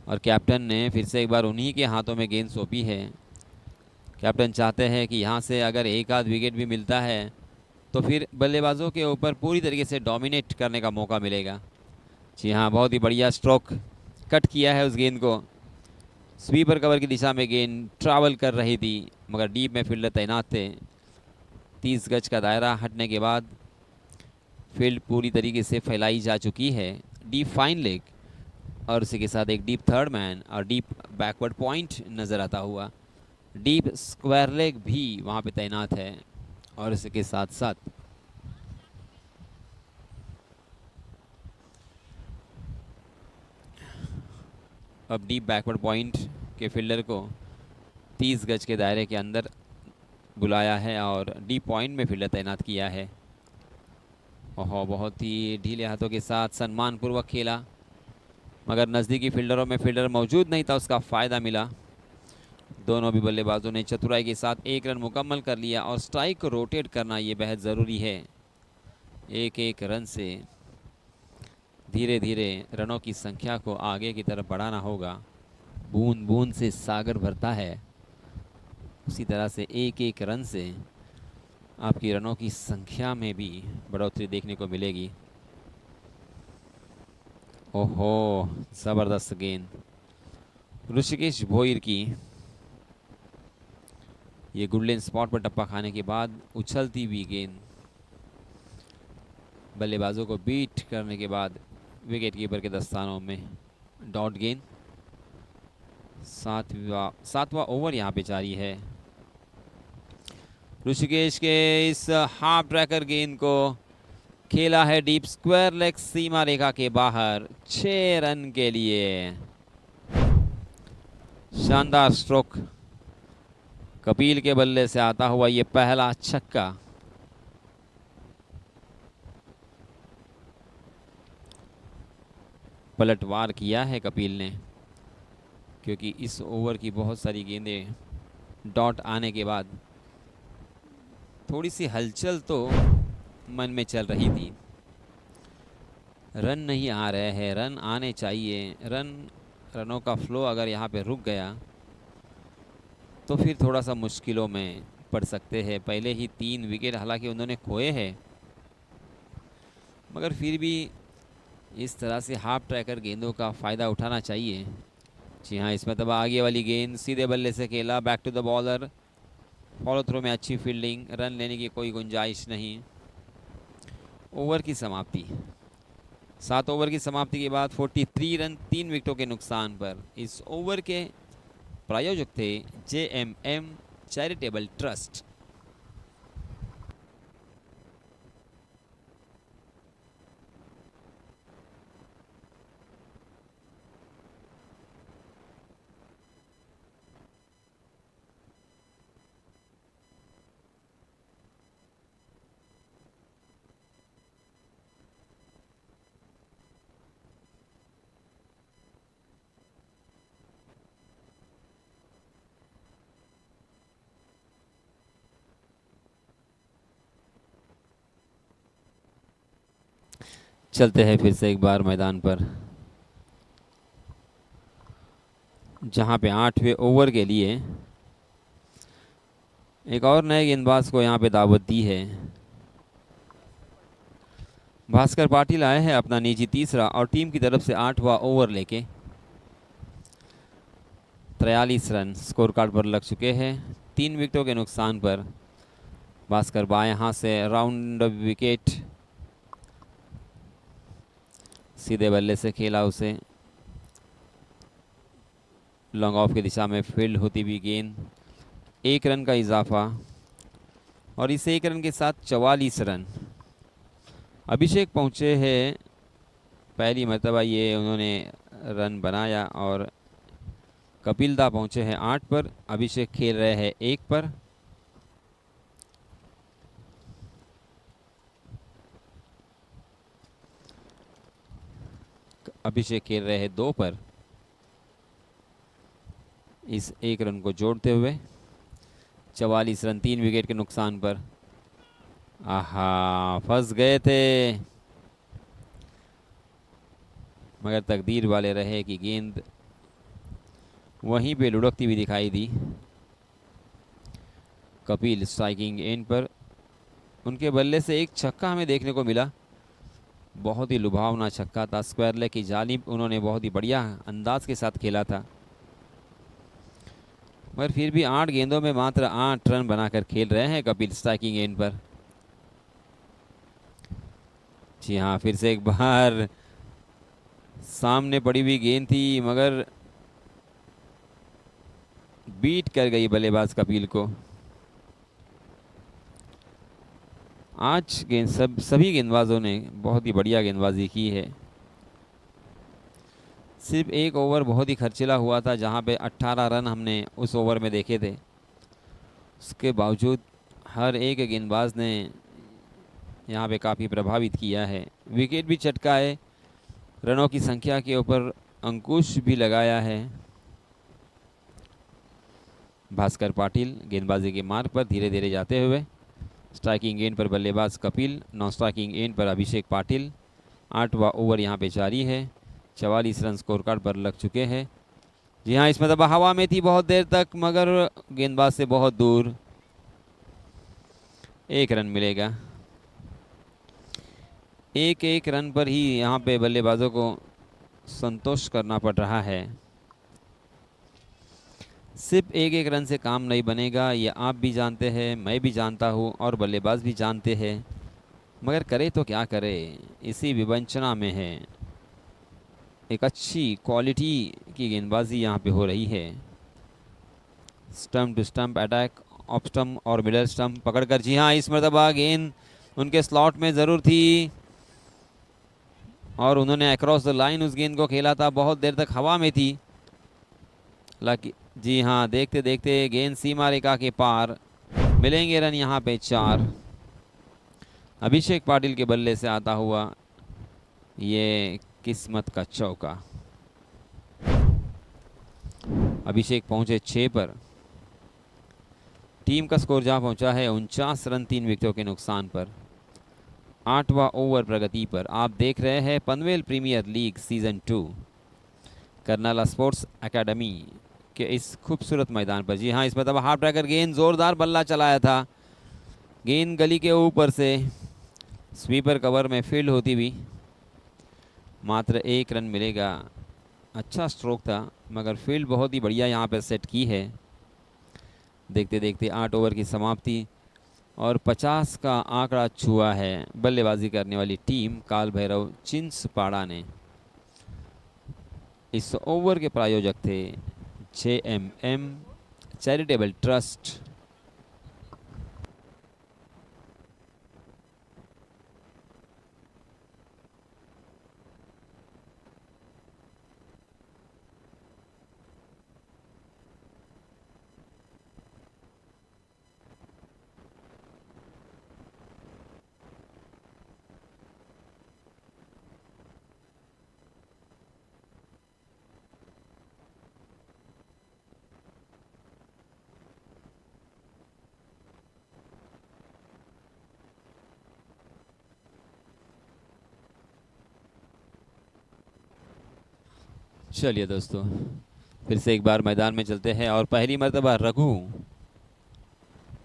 और कैप्टन ने फिर से एक बार उन्हीं के हाथों में गेंद सौंपी है। कैप्टन चाहते हैं कि यहाँ से अगर एक आध विकेट भी मिलता है तो फिर बल्लेबाजों के ऊपर पूरी तरीके से डोमिनेट करने का मौका मिलेगा। जी हाँ, बहुत ही बढ़िया स्ट्रोक कट किया है उस गेंद को। स्वीपर कवर की दिशा में गेंद ट्रैवल कर रही थी, मगर डीप में फील्डर तैनात थे। 30 गज का दायरा हटने के बाद फील्ड पूरी तरीके से फैलाई जा चुकी है। डीप फाइन लेग और उसी के साथ एक डीप थर्ड मैन और डीप बैकवर्ड पॉइंट नज़र आता हुआ। डीप स्क्वायर लेग भी वहाँ पे तैनात है और इसके साथ साथ अब डीप बैकवर्ड पॉइंट के फील्डर को 30 गज के दायरे के अंदर बुलाया है और डीप पॉइंट में फील्डर तैनात किया है। ओहो, बहुत ही ढीले हाथों के साथ सम्मानपूर्वक खेला, मगर नज़दीकी फील्डरों में फील्डर मौजूद नहीं था, उसका फ़ायदा मिला। दोनों भी बल्लेबाजों ने चतुराई के साथ 1 रन मुकम्मल कर लिया और स्ट्राइक को रोटेट करना ये बेहद ज़रूरी है। 1-1 रन से धीरे धीरे रनों की संख्या को आगे की तरफ बढ़ाना होगा। बूंद बूंद से सागर भरता है, उसी तरह से 1-1 रन से आपकी रनों की संख्या में भी बढ़ोतरी देखने को मिलेगी। ओहो, ज़बरदस्त गेंद ऋषिकेश भोईर की। ये गुडलेन स्पॉट पर टप्पा खाने के बाद उछलती हुई गेंद बल्लेबाजों को बीट करने के बाद विकेट कीपर के दस्तानों में डॉट गेंद। 7वां ओवर यहाँ पे जारी है। ऋषिकेश के इस हाफ ट्रैकर गेंद को खेला है डीप स्क्वायर लेग सीमा रेखा के बाहर 6 रन के लिए। शानदार स्ट्रोक कपिल के बल्ले से आता हुआ ये पहला छक्का। पलटवार किया है कपिल ने, क्योंकि इस ओवर की बहुत सारी गेंदें डॉट आने के बाद थोड़ी सी हलचल तो मन में चल रही थी। रन नहीं आ रहे हैं, रन आने चाहिए। रनों का फ्लो अगर यहाँ पे रुक गया तो फिर थोड़ा सा मुश्किलों में पड़ सकते हैं। पहले ही 3 विकेट हालांकि उन्होंने खोए हैं, मगर फिर भी इस तरह से हाफ ट्रैकर गेंदों का फ़ायदा उठाना चाहिए। जी हाँ, इसमें तब आगे वाली गेंद सीधे बल्ले से खेला, back to the bowler, follow through में अच्छी फील्डिंग, रन लेने की कोई गुंजाइश नहीं। ओवर की समाप्ति, 7 ओवर की समाप्ति के बाद 43 रन 3 विकेटों के नुकसान पर। इस ओवर के प्रायोजक थे JMM चैरिटेबल ट्रस्ट। चलते हैं फिर से एक बार मैदान पर, जहां पे 8वें ओवर के लिए एक और नए गेंदबाज को यहां पे दावत दी है। भास्कर पाटिल आए हैं अपना निजी तीसरा और टीम की तरफ से 8वां ओवर लेके। 43 रन स्कोर कार्ड पर लग चुके हैं 3 विकेटों के नुकसान पर। भास्कर बाएं हाथ से राउंड विकेट, सीधे बल्ले से खेला उसे, लॉन्ग ऑफ की दिशा में फील्ड होती हुई गेंद, 1 रन का इजाफा और इस 1 रन के साथ 44 रन। अभिषेक पहुंचे हैं पहली मर्तबा, ये उन्होंने रन बनाया और कपिल दा पहुंचे हैं 8 पर, अभिषेक खेल रहे हैं 1 पर। अभिषेक खेल रहे हैं 2 पर। इस 1 रन को जोड़ते हुए 44 रन 3 विकेट के नुकसान पर। आहा, फंस गए थे, मगर तकदीर वाले रहे कि गेंद वहीं पे लुढ़कती हुई दिखाई दी। कपिल स्ट्राइकिंग एंड पर, उनके बल्ले से एक छक्का हमें देखने को मिला, बहुत ही लुभावना छक्का था, स्क्वायर लेग की जानिब उन्होंने बहुत ही बढ़िया अंदाज के साथ खेला था। मगर फिर भी 8 गेंदों में मात्र 8 रन बनाकर खेल रहे हैं कपिल स्ट्राइकिंग एंड पर। जी हाँ, फिर से एक बार सामने पड़ी हुई गेंद थी, मगर बीट कर गई बल्लेबाज कपिल को। आज सभी गेंदबाजों ने बहुत ही बढ़िया गेंदबाजी की है। सिर्फ 1 ओवर बहुत ही खर्चीला हुआ था, जहां पे 18 रन हमने उस ओवर में देखे थे। उसके बावजूद हर एक गेंदबाज ने यहां पे काफ़ी प्रभावित किया है, विकेट भी चटका है, रनों की संख्या के ऊपर अंकुश भी लगाया है। भास्कर पाटिल गेंदबाजी के मार्ग पर धीरे धीरे जाते हुए, स्ट्राइकिंग एंड पर बल्लेबाज कपिल, नॉन स्ट्राइकिंग एंड पर अभिषेक पाटिल। 8वां ओवर यहाँ पे जारी है, 44 रन स्कोर कार्ड पर लग चुके हैं। जी हाँ, इसमें तो हवा में थी बहुत देर तक, मगर गेंदबाज से बहुत दूर, 1 रन मिलेगा। 1 रन पर ही यहाँ पे बल्लेबाजों को संतोष करना पड़ रहा है। सिर्फ 1 रन से काम नहीं बनेगा, ये आप भी जानते हैं, मैं भी जानता हूँ और बल्लेबाज भी जानते हैं, मगर करे तो क्या करे, इसी विवंचना में है। एक अच्छी क्वालिटी की गेंदबाजी यहाँ पे हो रही है। Stump to stump attack, off stump और मिडल स्टंप पकड़कर, जी हाँ, इस मरतबा गेंद उनके स्लॉट में ज़रूर थी और उन्होंने अक्रॉस द लाइन उस गेंद को खेला था, बहुत देर तक हवा में थी। हालांकि जी हाँ, देखते देखते गेंद सीमा रेखा के पार, मिलेंगे रन यहाँ पे 4। अभिषेक पाटिल के बल्ले से आता हुआ ये किस्मत का चौका। अभिषेक पहुंचे 6 पर। टीम का स्कोर जहां पहुंचा है 49 रन 3 विकेटों के नुकसान पर। 8वां ओवर प्रगति पर। आप देख रहे हैं Panvel premier league season 2 Karnala sports academy के इस खूबसूरत मैदान पर। जी हाँ, इसमें तब हाफ ट्रैकर गेंद, जोरदार बल्ला चलाया था, गेंद गली के ऊपर से स्वीपर कवर में फील्ड होती हुई, मात्र 1 रन मिलेगा अच्छा स्ट्रोक था, मगर फील्ड बहुत ही बढ़िया यहाँ पर सेट की है। देखते देखते 8 ओवर की समाप्ति और 50 का आंकड़ा छुआ है बल्लेबाजी करने वाली टीम काल भैरव चिंसपाड़ा ने। इस ओवर के प्रायोजक थे JMM चैरिटेबल ट्रस्ट। चलिए दोस्तों, फिर से एक बार मैदान में चलते हैं और पहली मर्तबा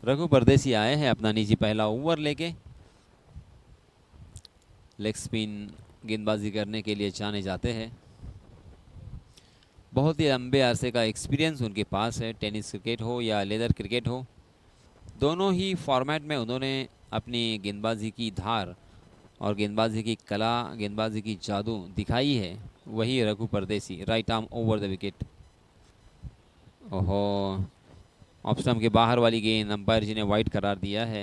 रघु परदेसी आए हैं अपना निजी पहला ओवर लेके। लेग स्पिन गेंदबाजी करने के लिए जाने जाते हैं। बहुत ही लंबे अरसे का एक्सपीरियंस उनके पास है। टेनिस क्रिकेट हो या लेदर क्रिकेट हो, दोनों ही फॉर्मेट में उन्होंने अपनी गेंदबाजी की धार और गेंदबाजी की कला, गेंदबाजी की जादू दिखाई है। वही रघु परदेसी, right arm over the wicket. ओहो, ऑफ स्टंप के बाहर वाली गेंद, अंपायर जी ने वाइड करार दिया है।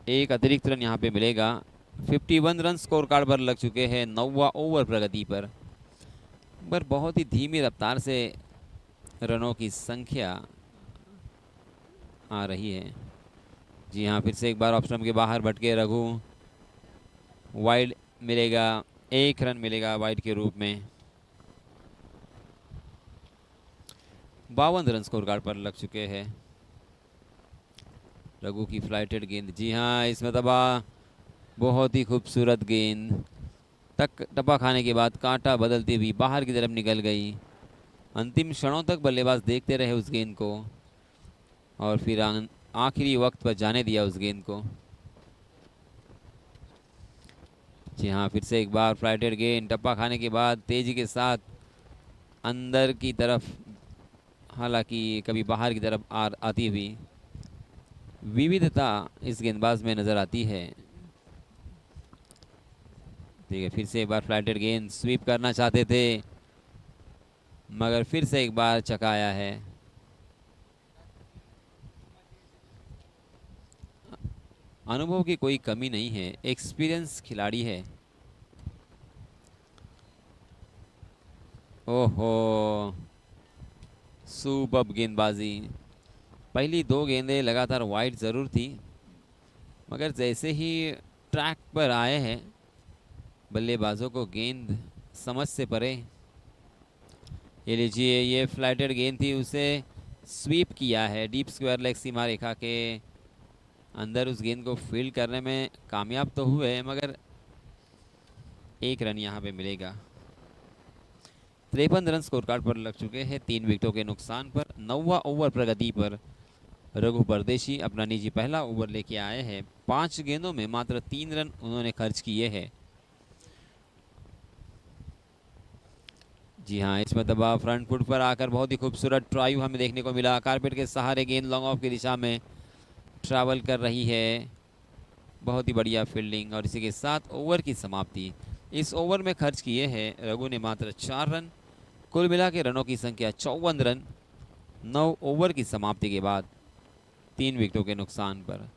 एक अतिरिक्त रन यहाँ पे मिलेगा। 51 रन स्कोर कार्ड पर लग चुके हैं 9वां ओवर प्रगति पर बहुत ही धीमी रफ्तार से रनों की संख्या आ रही है। जी हाँ, फिर से एक बार ऑफ स्टंप के बाहर भटके रघु, वाइड मिलेगा, 1 रन मिलेगा वाइड के रूप में। 52 रन स्कोर कार्ड पर लग चुके हैं। रघु की फ्लाइटेड गेंद, जी हाँ, इसमें तबाह, बहुत ही खूबसूरत गेंद, तक टपा खाने के बाद कांटा बदलती हुई बाहर की तरफ निकल गई। अंतिम क्षणों तक बल्लेबाज देखते रहे उस गेंद को और फिर आखिरी वक्त पर जाने दिया उस गेंद को। जी हाँ, फिर से एक बार फ्लाइटेड गेंद, टप्पा खाने के बाद तेजी के साथ अंदर की तरफ, हालांकि कभी बाहर की तरफ आती हुई विविधता इस गेंदबाज में नजर आती है। ठीक है, फिर से एक बार फ्लाइटेड गेंद, स्वीप करना चाहते थे मगर फिर से एक बार चकाया है। अनुभव की कोई कमी नहीं है, एक्सपीरियंस खिलाड़ी है। ओहो, सुपर्ब गेंदबाजी। पहली 2 गेंदें लगातार वाइड ज़रूर थी, मगर जैसे ही ट्रैक पर आए हैं बल्लेबाजों को गेंद समझ से परे। ये लीजिए, ये फ्लाइटेड गेंद थी, उसे स्वीप किया है डीप स्क्वायर लेग सीमा रेखा के अंदर। उस गेंद को फील्ड करने में कामयाब तो हुए, मगर 1 रन यहाँ पे मिलेगा। 53 रन स्कोर कार्ड पर लग चुके हैं 3 विकेटों के नुकसान पर। 9वां ओवर प्रगति पर रघु परदेशी अपना निजी पहला ओवर लेके आए हैं। 5 गेंदों में मात्र 3 रन उन्होंने खर्च किए हैं। जी हाँ, इसमें दबा फ्रंट फुट पर आकर बहुत ही खूबसूरत ड्राइव हमें देखने को मिला। कारपेट के सहारे गेंद लॉन्ग ऑफ की दिशा में ट्रैवल कर रही है। बहुत ही बढ़िया फील्डिंग और इसी के साथ ओवर की समाप्ति। इस ओवर में खर्च किए हैं रघु ने मात्र 4 रन। कुल मिला के रनों की संख्या 54 रन। 9 ओवर की समाप्ति के बाद 3 विकेटों के नुकसान पर।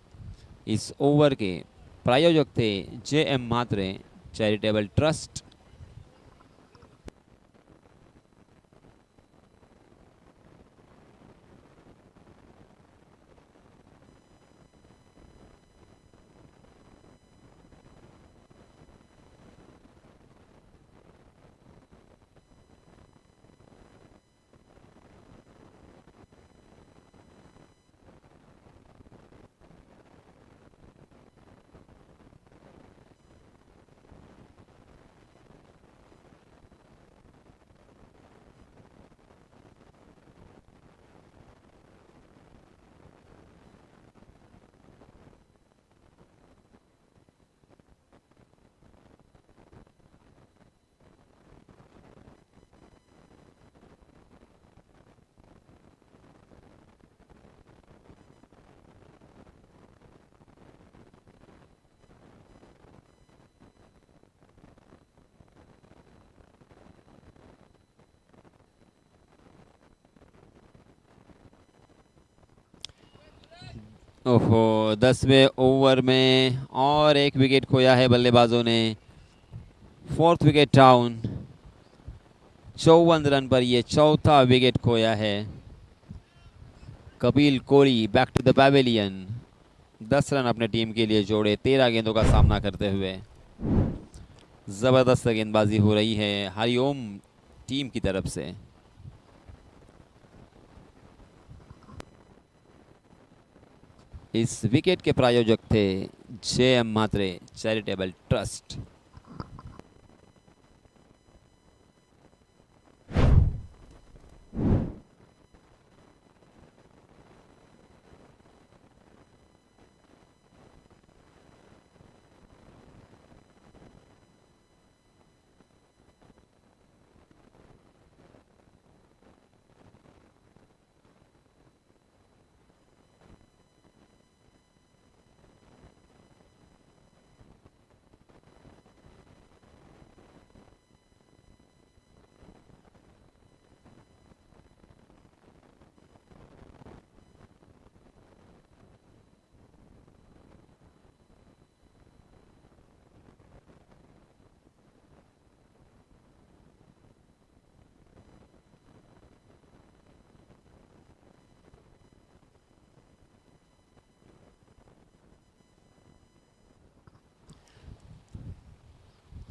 इस ओवर के प्रायोजक थे JM म्हात्रे चैरिटेबल ट्रस्ट। ओहो, 10वें ओवर में और एक विकेट खोया है बल्लेबाजों ने। Fourth wicket down. 54 रन पर ये चौथा विकेट खोया है। Kapil Kohli back to the pavilion. 10 run अपने टीम के लिए जोड़े 13 गेंदों का सामना करते हुए। जबरदस्त गेंदबाजी हो रही है हरिओम टीम की तरफ से। इस विकेट के प्रायोजक थे जे.एम. Mhatre charitable trust.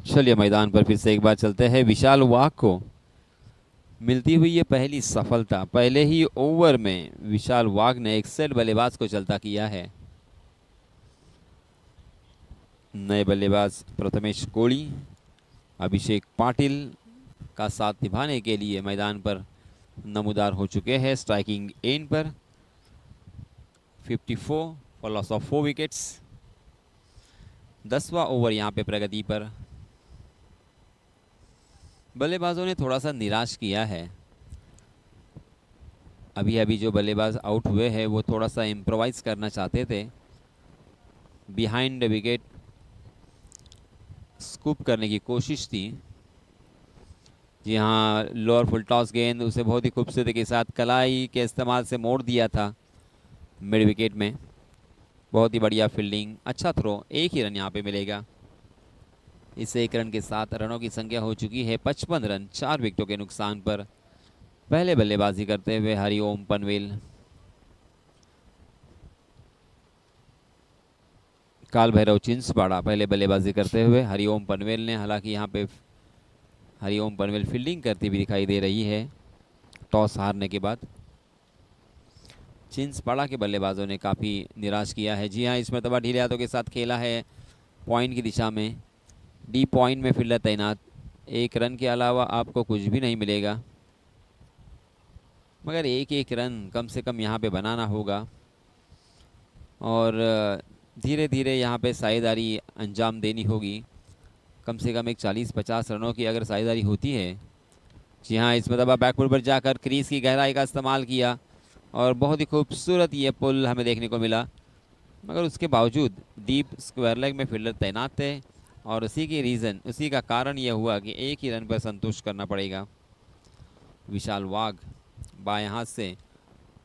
चलिए मैदान पर फिर से एक बार चलते हैं। विशाल वाघ को मिलती हुई ये पहली सफलता। पहले ही ओवर में विशाल वाघ ने एक्सेल बल्लेबाज को चलता किया है। नए बल्लेबाज प्रथमेश कोड़ी, अभिषेक पाटिल का साथ निभाने के लिए मैदान पर नमूदार हो चुके हैं। स्ट्राइकिंग एंड पर 54 फॉर लॉस ऑफ 4 विकेट्स। 10वां ओवर यहाँ पे प्रगति पर। बल्लेबाजों ने थोड़ा सा निराश किया है। अभी अभी जो बल्लेबाज आउट हुए हैं वो थोड़ा सा इम्प्रोवाइज करना चाहते थे। बिहाइंड द विकेट स्कूप करने की कोशिश थी। जी हाँ, लोअर फुल टॉस गेंद उसे बहुत ही खूबसूरती के साथ कलाई के इस्तेमाल से मोड़ दिया था मिड विकेट में। बहुत ही बढ़िया फील्डिंग, अच्छा थ्रो। एक ही रन यहाँ पे मिलेगा। इस एक रन के साथ रनों की संख्या हो चुकी है 55 रन 4 विकेटों के नुकसान पर। पहले बल्लेबाजी करते हुए हरिओम पनवेल। काल भैरव चिंसपाड़ा पहले बल्लेबाजी करते हुए हरिओम पनवेल ने। हालांकि यहाँ पे हरिओम पनवेल फील्डिंग करती हुई दिखाई दे रही है टॉस हारने के बाद। चिंसपाड़ा के बल्लेबाजों ने काफ़ी निराश किया है। जी हाँ, इस मरतबा ढीले हाथों के साथ खेला है पॉइंट की दिशा में। डी पॉइंट में फील्डर तैनात। एक रन के अलावा आपको कुछ भी नहीं मिलेगा, मगर एक एक रन कम से कम यहाँ पे बनाना होगा और धीरे धीरे यहाँ पे साझेदारी अंजाम देनी होगी। कम से कम एक 40-50 रनों की अगर साझेदारी होती है। जी हाँ, इस मरतबा बैकफुट पर जाकर क्रीज की गहराई का इस्तेमाल किया और बहुत ही खूबसूरत ये पुल हमें देखने को मिला। मगर उसके बावजूद डीप स्क्वायर लेग में फील्डर तैनात थे और उसी का कारण यह हुआ कि एक ही रन पर संतुष्ट करना पड़ेगा। विशाल वाघ बाएं हाथ से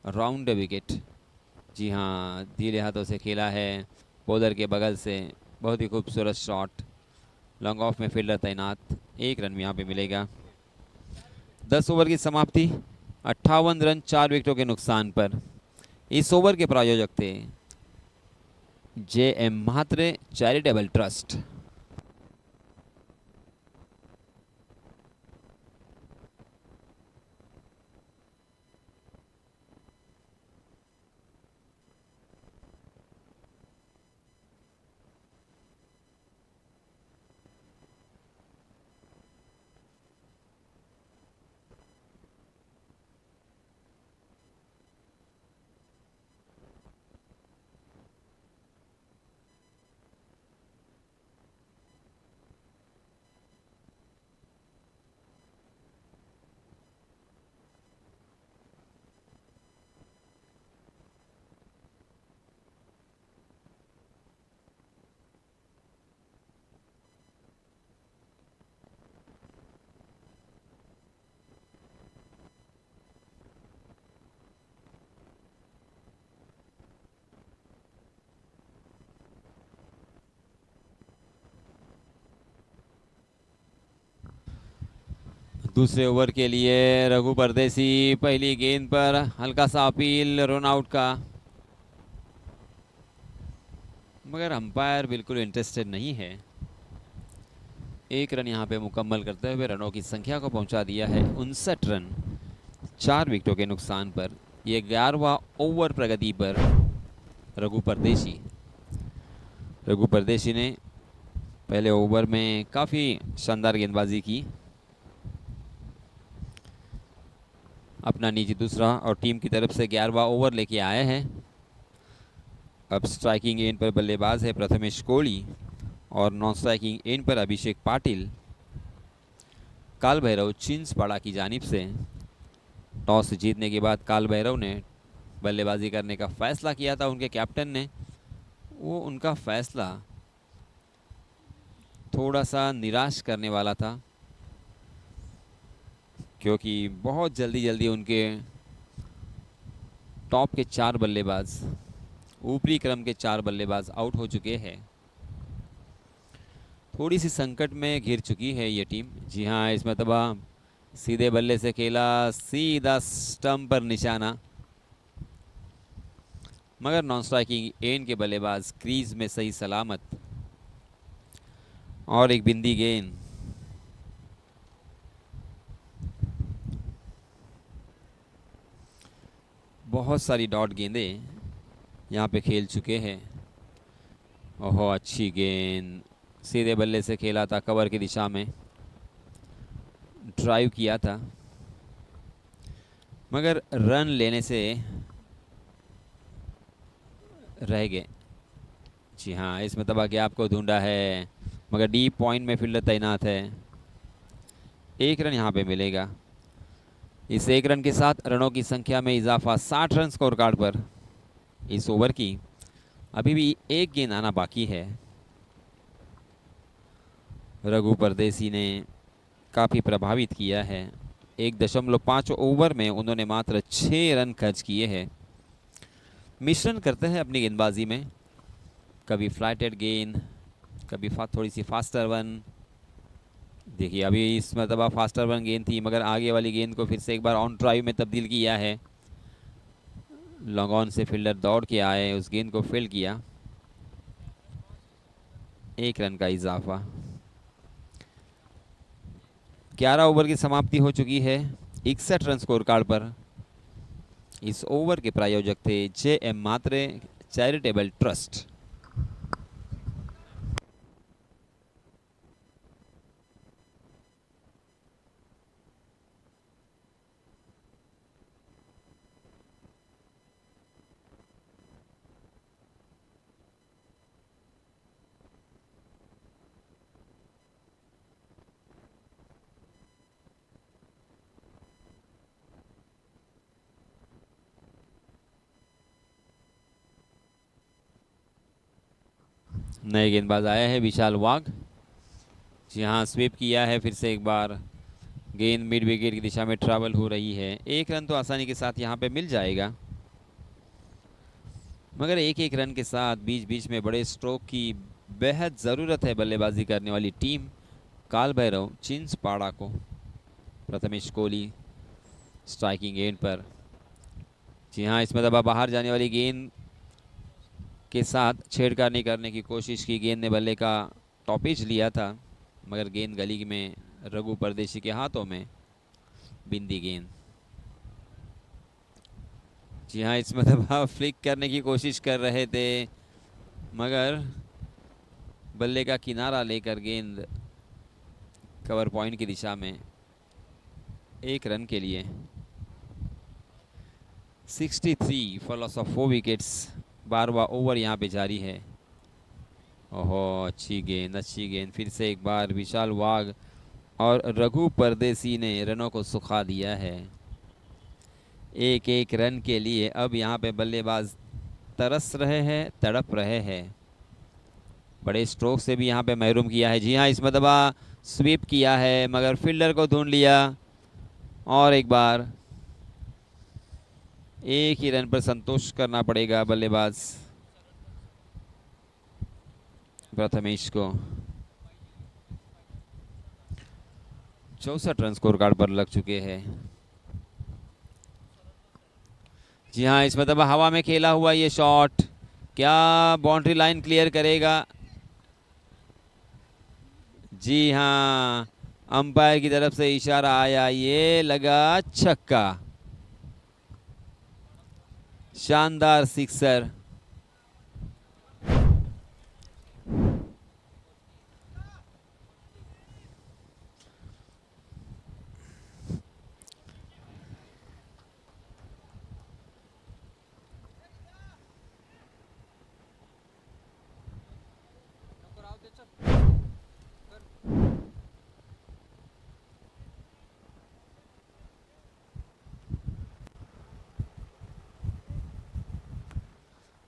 राउंड विकेट। जी हाँ, धीरे हाथों से खेला है बॉलर के बगल से। बहुत ही खूबसूरत शॉट। लॉन्ग ऑफ में फील्डर तैनात। एक रन यहाँ पे मिलेगा। 10 ओवर की समाप्ति, 58 रन 4 विकेटों के नुकसान पर। इस ओवर के प्रायोजक थे जे.एम. Mhatre charitable trust. दूसरे ओवर के लिए रघु परदेसी पहली गेंद पर हल्का सा अपील रन आउट का, मगर अंपायर बिल्कुल इंटरेस्टेड नहीं है। एक रन यहाँ पे मुकम्मल करते हुए रनों की संख्या को पहुंचा दिया है 59 रन 4 विकेटों के नुकसान पर। यह 11वां ओवर प्रगति पर रघु परदेशी ने पहले ओवर में काफ़ी शानदार गेंदबाजी की, अपना निजी दूसरा और टीम की तरफ से 11वां ओवर लेके आए हैं। अब स्ट्राइकिंग एंड पर बल्लेबाज है प्रथमेश कोहली और नॉन स्ट्राइकिंग एंड पर अभिषेक पाटिल। काल भैरव चिंचपाड़ा की जानिब से टॉस जीतने के बाद काल भैरव ने बल्लेबाजी करने का फैसला किया था। उनके कैप्टन ने, वो उनका फैसला थोड़ा सा निराश करने वाला था, क्योंकि बहुत जल्दी उनके टॉप के 4 बल्लेबाज, ऊपरी क्रम के 4 बल्लेबाज आउट हो चुके हैं। थोड़ी सी संकट में घिर चुकी है ये टीम। जी हाँ, इस मरतबा सीधे बल्ले से खेला, सीधा स्टंप पर निशाना, मगर नॉन स्ट्राइकिंग एंड के बल्लेबाज क्रीज में सही सलामत। और एक बिंदी गेंद, बहुत सारी डॉट गेंदें यहाँ पे खेल चुके हैं। ओहो, अच्छी गेंद, सीधे बल्ले से खेला था, कवर की दिशा में ड्राइव किया था, मगर रन लेने से रह गए। जी हाँ, इस मतबा गैप को ढूंढा है, मगर डीप पॉइंट में फील्डर तैनात है। 1 रन यहाँ पे मिलेगा। इस 1 रन के साथ रनों की संख्या में इजाफा 60 रन स्कोर कार्ड पर। इस ओवर की अभी भी 1 गेंद आना बाकी है। रघु परदेसी ने काफ़ी प्रभावित किया है। 1.5 ओवर में उन्होंने मात्र 6 रन खर्च किए हैं। मिश्रण करते हैं अपनी गेंदबाजी में, कभी फ्लाइटेड गेंद, कभी थोड़ी सी फास्टर वन। देखिए, अभी इस मरतबा फास्टर वन गेंद थी, मगर आगे वाली गेंद को फिर से एक बार ऑन ड्राइव में तब्दील किया है। लॉन्ग ऑन से फील्डर दौड़ के आए, उस गेंद को फील्ड किया। 1 रन का इजाफा। 11 ओवर की समाप्ति हो चुकी है 61 रन स्कोर कार्ड पर। इस ओवर के प्रायोजक थे JM मात्रे चैरिटेबल ट्रस्ट। नए गेंदबाज आए हैं विशाल वाघ। जी हाँ, स्वीप किया है फिर से एक बार। गेंद मिड विकेट की दिशा में ट्रैवल हो रही है। 1 रन तो आसानी के साथ यहाँ पे मिल जाएगा, मगर 1 रन के साथ बीच बीच में बड़े स्ट्रोक की बेहद ज़रूरत है बल्लेबाजी करने वाली टीम काल भैरव चिंचपाड़ा को। प्रथमेश कोहली स्ट्राइकिंग एंड पर। जी हाँ, इसमें दबा बाहर जाने वाली गेंद के साथ छेड़खानी करने की कोशिश की। गेंद ने बल्ले का टॉपिज लिया था, मगर गेंद गली में रघु परदेशी के हाथों में। बिंदी गेंद। जी हाँ, इसमें दबा फ्लिक करने की कोशिश कर रहे थे, मगर बल्ले का किनारा लेकर गेंद कवर पॉइंट की दिशा में। 1 रन के लिए 63 फॉर लॉस ऑफ 4 विकेट्स। 12वां ओवर यहाँ पे जारी है। ओहो, अच्छी गेंद फिर से एक बार विशाल वाघ और रघु परदेसी ने रनों को सुखा दिया है। 1 रन के लिए अब यहाँ पे बल्लेबाज तरस रहे हैं, तड़प रहे हैं। बड़े स्ट्रोक से भी यहाँ पे महरूम किया है। जी हाँ, इसमें दबा स्वीप किया है, मगर फील्डर को ढूंढ लिया। और एक बार 1 ही रन पर संतोष करना पड़ेगा बल्लेबाज प्रथमेश को। 64 रन स्कोर कार्ड पर लग चुके हैं। जी हाँ, इस मतलब हवा में खेला हुआ ये शॉट, क्या बाउंड्री लाइन क्लियर करेगा? जी हाँ, अंपायर की तरफ से इशारा आया, ये लगा छक्का। शानदार सिक्सर।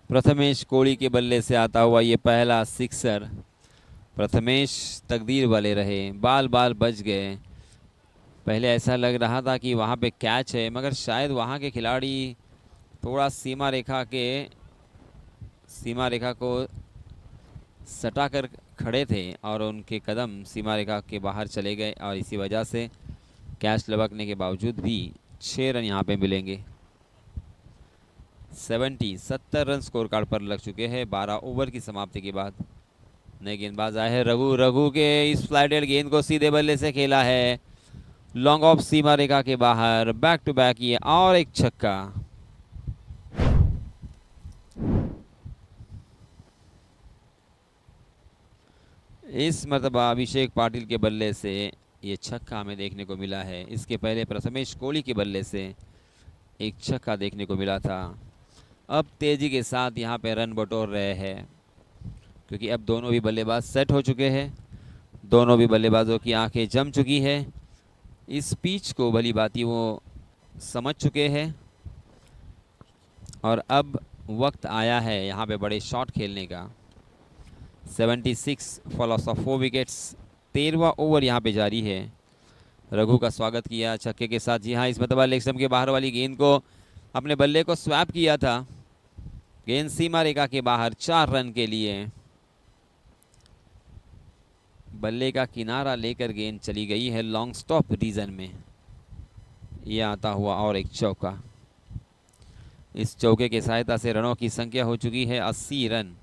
प्रथमेश कोहली के बल्ले से आता हुआ ये पहला सिक्सर। प्रथमेश तकदीर वाले रहे, बाल बाल बच गए। पहले ऐसा लग रहा था कि वहाँ पे कैच है, मगर शायद वहाँ के खिलाड़ी थोड़ा सीमा रेखा को सटा कर खड़े थे और उनके कदम सीमा रेखा के बाहर चले गए, और इसी वजह से कैच लपकने के बावजूद भी 6 रन यहाँ पे मिलेंगे। 70 रन स्कोर कार्ड पर लग चुके हैं 12 ओवर की समाप्ति के बाद। नए गेंदबाज आए हैं रघु के इस फ्लाइटेड गेंद को सीधे बल्ले से खेला है, लॉन्ग ऑफ सीमा रेखा के बाहर। बैक टू बैक ये और एक छक्का। इस मर्तबा अभिषेक पाटिल के बल्ले से ये छक्का हमें देखने को मिला है। इसके पहले प्रथमेश कोहली के बल्ले से एक छक्का देखने को मिला था। अब तेजी के साथ यहाँ पे रन बटोर रहे हैं, क्योंकि अब दोनों भी बल्लेबाज सेट हो चुके हैं, दोनों भी बल्लेबाजों की आंखें जम चुकी है, इस पिच को भली भांति वो समझ चुके हैं, और अब वक्त आया है यहाँ पे बड़े शॉट खेलने का। 76 फॉर लॉस ऑफ 4 विकेट्स। 13वां ओवर यहाँ पे जारी है। रघु का स्वागत किया छक्के के साथ। जी हाँ, इस मतलब लेग स्टंप के बाहर वाली गेंद को अपने बल्ले को स्वैप किया था, गेंद सीमा रेखा के बाहर 4 रन के लिए। बल्ले का किनारा लेकर गेंद चली गई है लॉन्ग स्टॉप रीजन में। यह आता हुआ और एक चौका। इस चौके की सहायता से रनों की संख्या हो चुकी है 80 run.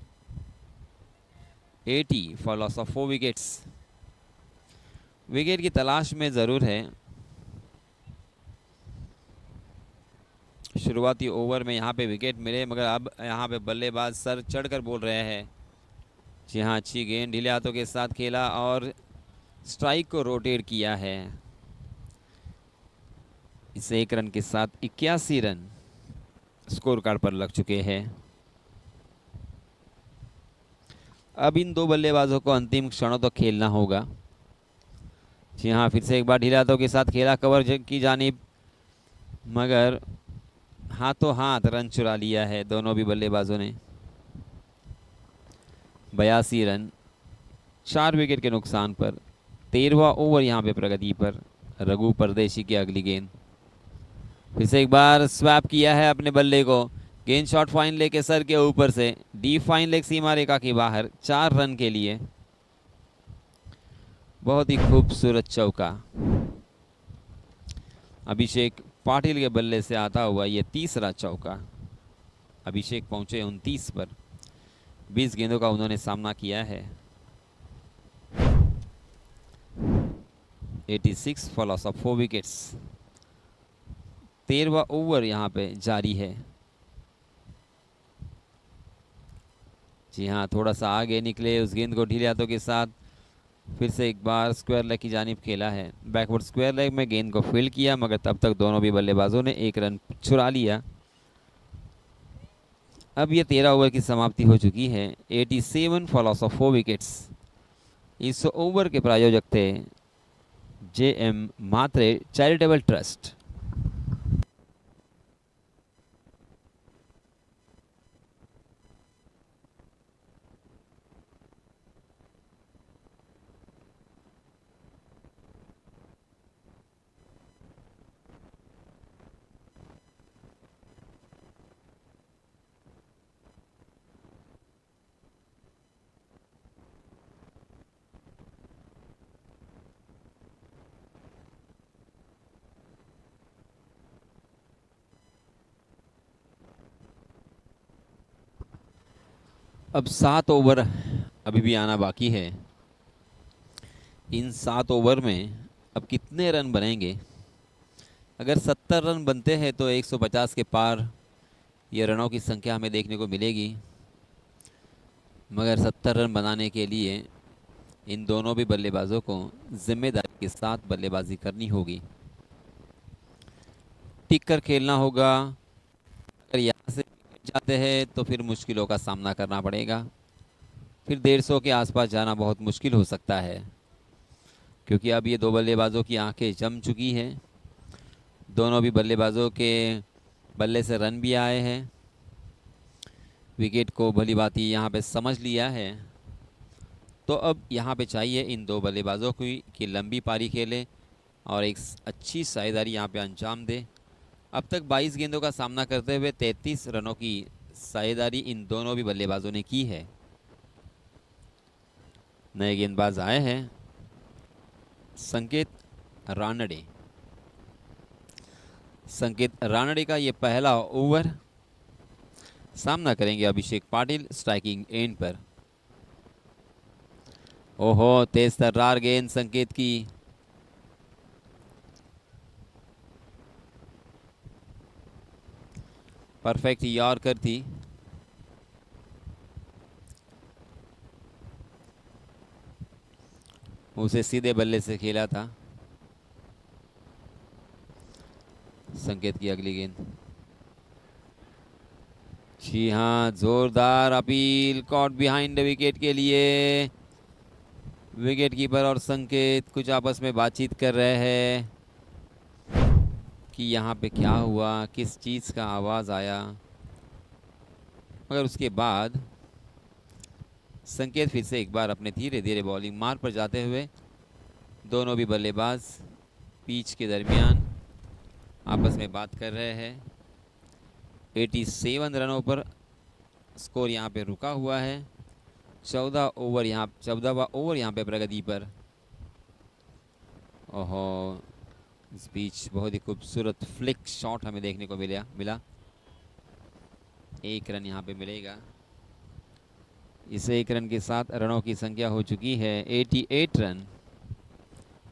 80 for loss of 4 wickets. Wicket की तलाश में जरूर है। शुरुआती ओवर में यहाँ पे विकेट मिले, मगर अब यहाँ पे बल्लेबाज सर चढ़कर बोल रहे हैं। जी हाँ, अच्छी गेंद ढीले हाथों के साथ खेला और स्ट्राइक को रोटेट किया है। इस 1 रन के साथ 81 रन स्कोर कार्ड पर लग चुके हैं। अब इन दो बल्लेबाजों को अंतिम क्षणों तक खेलना होगा। जी हाँ, फिर से एक बार ढीले हाथों के साथ खेला कवर की जानिब, मगर हाथों हाथ रन चुरा लिया है दोनों भी बल्लेबाजों ने। 82 रन 4 विकेट के नुकसान पर। 13वां ओवर यहाँ पे प्रगति पर। रघु परदेशी की अगली गेंद, फिर से एक बार स्वैप किया है अपने बल्ले को, गेंद शॉट फाइन लेके सर के ऊपर से डीप फाइन लेग सीमा रेखा के बाहर 4 रन के लिए। बहुत ही खूबसूरत चौका। अभिषेक पाटिल के बल्ले से आता हुआ ये तीसरा चौका। अभिषेक पहुंचे 29 पर। 20 गेंदों का उन्होंने सामना किया है। 86 फॉर लॉस ऑफ 4 विकेट्स। 13वां ओवर यहाँ पे जारी है। जी हाँ, थोड़ा सा आगे निकले, उस गेंद को ढीले हाथों के साथ फिर से एक बार स्क्वायर लेग की जानिब खेला है। बैकवर्ड स्क्वायर लेग में गेंद को फील्ड किया, मगर तब तक दोनों भी बल्लेबाजों ने 1 रन चुरा लिया। अब ये 13 ओवर की समाप्ति हो चुकी है। 87 फॉर लॉस ऑफ 4 विकेट्स। इस ओवर के प्रायोजक थे JM म्हात्रे चैरिटेबल ट्रस्ट। अब 7 ओवर अभी भी आना बाकी है। इन 7 ओवर में अब कितने रन बनेंगे? अगर 70 रन बनते हैं तो 150 के पार ये रनों की संख्या हमें देखने को मिलेगी। मगर 70 रन बनाने के लिए इन दोनों भी बल्लेबाजों को जिम्मेदारी के साथ बल्लेबाजी करनी होगी, टिक कर खेलना होगा। अगर यहाँ से जाते हैं तो फिर मुश्किलों का सामना करना पड़ेगा, फिर 150 के आसपास जाना बहुत मुश्किल हो सकता है, क्योंकि अब ये दो बल्लेबाजों की आंखें जम चुकी हैं। दोनों भी बल्लेबाजों के बल्ले से रन भी आए हैं, विकेट को भली भांति यहाँ पे समझ लिया है। तो अब यहाँ पे चाहिए इन दो बल्लेबाजों की कि लंबी पारी खेलें और एक अच्छी साझेदारी यहाँ पे अंजाम दे। अब तक 22 गेंदों का सामना करते हुए 33 रनों की साझेदारी इन दोनों भी बल्लेबाजों ने की है। नए गेंदबाज आए हैं, संकेत रानडे। संकेत रानडे का ये पहला ओवर, सामना करेंगे अभिषेक पाटिल स्ट्राइकिंग एंड पर। ओहो, तेज तर्रार गेंद संकेत की। परफेक्ट यॉर्कर थी। उसे सीधे बल्ले से खेला था। संकेत की अगली गेंद, जी हाँ, जोरदार appeal, caught behind the wicket के लिए। विकेट कीपर और संकेत कुछ आपस में बातचीत कर रहे हैं कि यहाँ पे क्या हुआ, किस चीज़ का आवाज़ आया। मगर उसके बाद संकेत फिर से एक बार अपने धीरे धीरे बॉलिंग मार पर जाते हुए दोनों भी बल्लेबाज पिच के दरमियान आपस में बात कर रहे हैं। 87 रनों पर स्कोर यहाँ पे रुका हुआ है। 14वां ओवर यहाँ पे प्रगति पर। ओहो, इस बीच बहुत ही खूबसूरत फ्लिक शॉट हमें देखने को मिला। 1 रन यहाँ पे मिलेगा। इस 1 रन के साथ रनों की संख्या हो चुकी है 88 रन।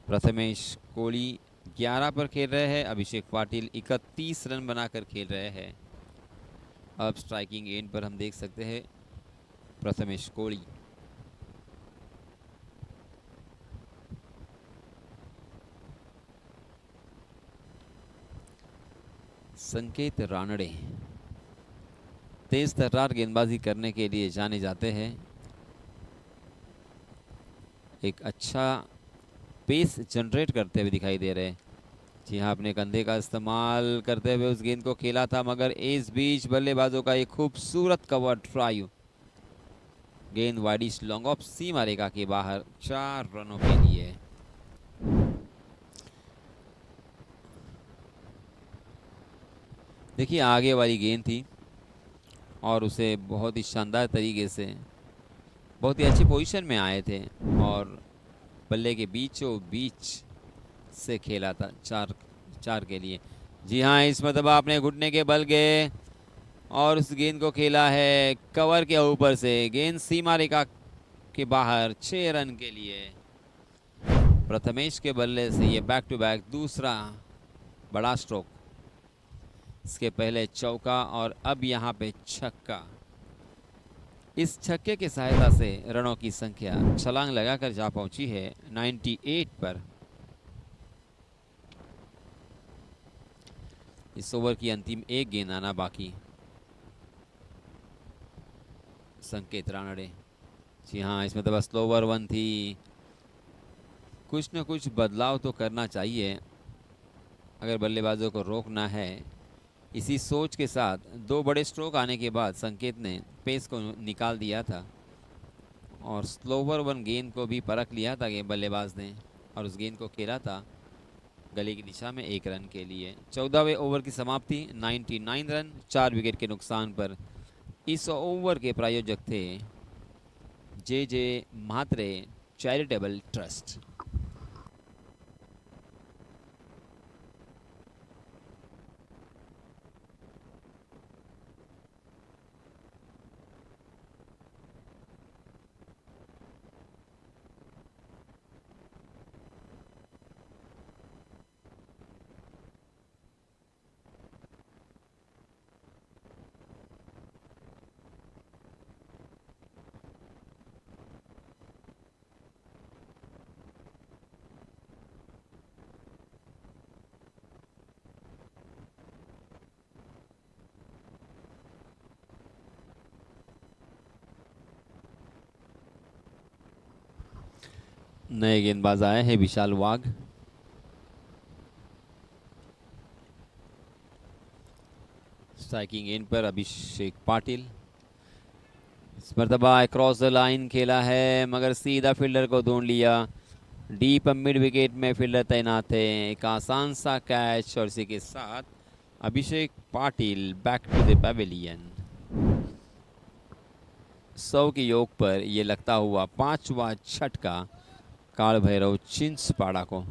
प्रथमेश कोहली 11 पर खेल रहे हैं, अभिषेक पाटिल 31 रन बनाकर खेल रहे हैं। अब स्ट्राइकिंग एंड पर हम देख सकते हैं प्रथमेश कोहली। संकेत रानडे तेज तर्रार गेंदबाजी करने के लिए जाने जाते हैं। एक अच्छा पेस जनरेट करते हुए दिखाई दे रहे हैं। जी हाँ, अपने कंधे का इस्तेमाल करते हुए उस गेंद को खेला था, मगर इस बीच बल्लेबाजों का एक खूबसूरत कवर ड्राइव, गेंद वाइडिश लॉन्ग ऑफ सीमा रेखा के बाहर 4 रनों के लिए। देखिए, आगे वाली गेंद थी और उसे बहुत ही शानदार तरीके से बहुत ही अच्छी पोजीशन में आए थे और बल्ले के बीचों बीच से खेला था 4 के लिए। जी हाँ, इस मरतबा आपने घुटने के बल गए और उस गेंद को खेला है कवर के ऊपर से, गेंद सीमा रेखा के बाहर 6 रन के लिए। प्रथमेश के बल्ले से ये बैक टू बैक दूसरा बड़ा स्ट्रोक। इसके पहले चौका और अब यहाँ पे छक्का। इस छक्के की सहायता से रनों की संख्या छलांग लगाकर जा पहुंची है 98 पर। इस ओवर की अंतिम 1 गेंद आना बाकी। संकेत रानडे, जी हाँ, इसमें तो बस स्लोवर 1 थी। कुछ न कुछ बदलाव तो करना चाहिए अगर बल्लेबाजों को रोकना है। इसी सोच के साथ 2 बड़े स्ट्रोक आने के बाद संकेत ने पेस को निकाल दिया था और स्लोवर 1 गेंद को भी परख लिया था बल्लेबाज ने और उस गेंद को खेला था गले की दिशा में 1 रन के लिए। 14वें ओवर की समाप्ति 99 रन 4 विकेट के नुकसान पर। इस ओवर के प्रायोजक थे जे म्हात्रे चैरिटेबल ट्रस्ट। नए गेंदबाज आए हैं विशाल वाघ। स्ट्राइकिंग एंड पर अभिषेक पाटिल। इस मरतबा क्रॉस द लाइन खेला है मगर सीधा फील्डर को ढूंढ लिया। डीप मिड विकेट में फील्डर तैनात है। एक आसान सा कैच और इसी के साथ Abhishek Patil back to the pavilion. 100 के योग पर यह लगता हुआ 5वां झटका काल भैरव चिंचपाड़ा को।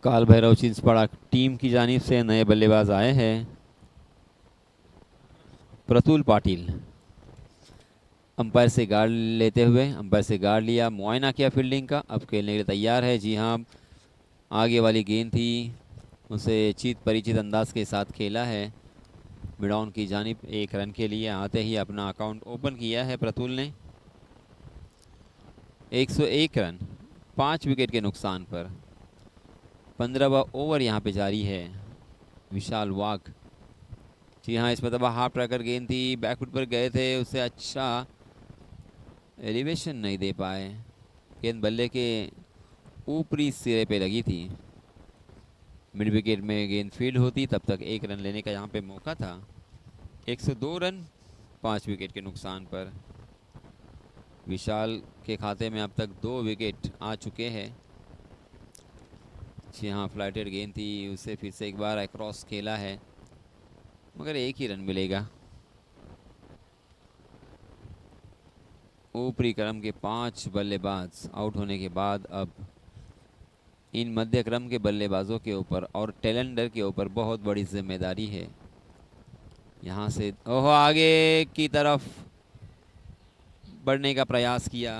काल भैरव चिंचपाड़ा टीम की जानिब से नए बल्लेबाज आए हैं प्रतुल पाटिल। अंपायर से गार्ड लेते हुए अंपायर से गार्ड लिया, मुआयना किया फील्डिंग का, अब खेलने के लिए तैयार है। जी हाँ, आगे वाली गेंद थी उसे चित परिचित अंदाज के साथ खेला है मिडाउन की जानिब। 1 रन के लिए आते ही अपना अकाउंट ओपन किया है प्रतुल ने। 101 रन 5 विकेट के नुकसान पर। 15वां ओवर यहाँ पे जारी है। विशाल वाघ, जी हाँ, इस मतलब हाफ ट्रैकर गेंद थी, बैकफुट पर गए थे, उससे अच्छा एलिवेशन नहीं दे पाए। गेंद बल्ले के ऊपरी सिरे पे लगी थी। मिड विकेट में गेंद फील्ड होती तब तक 1 रन लेने का यहाँ पे मौका था। 102 रन 5 विकेट के नुकसान पर। विशाल के खाते में अब तक 2 विकेट आ चुके हैं। जी हाँ, फ्लाइटेड गेंद थी, उसे फिर से एक बार अक्रॉस खेला है मगर 1 ही रन मिलेगा। ऊपरी क्रम के 5 बल्लेबाज आउट होने के बाद अब इन मध्य क्रम के बल्लेबाजों के ऊपर और टेलेंडर के ऊपर बहुत बड़ी जिम्मेदारी है। यहाँ से ओह आगे की तरफ बढ़ने का प्रयास किया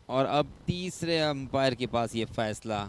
और अब तीसरे अंपायर के पास ये फैसला।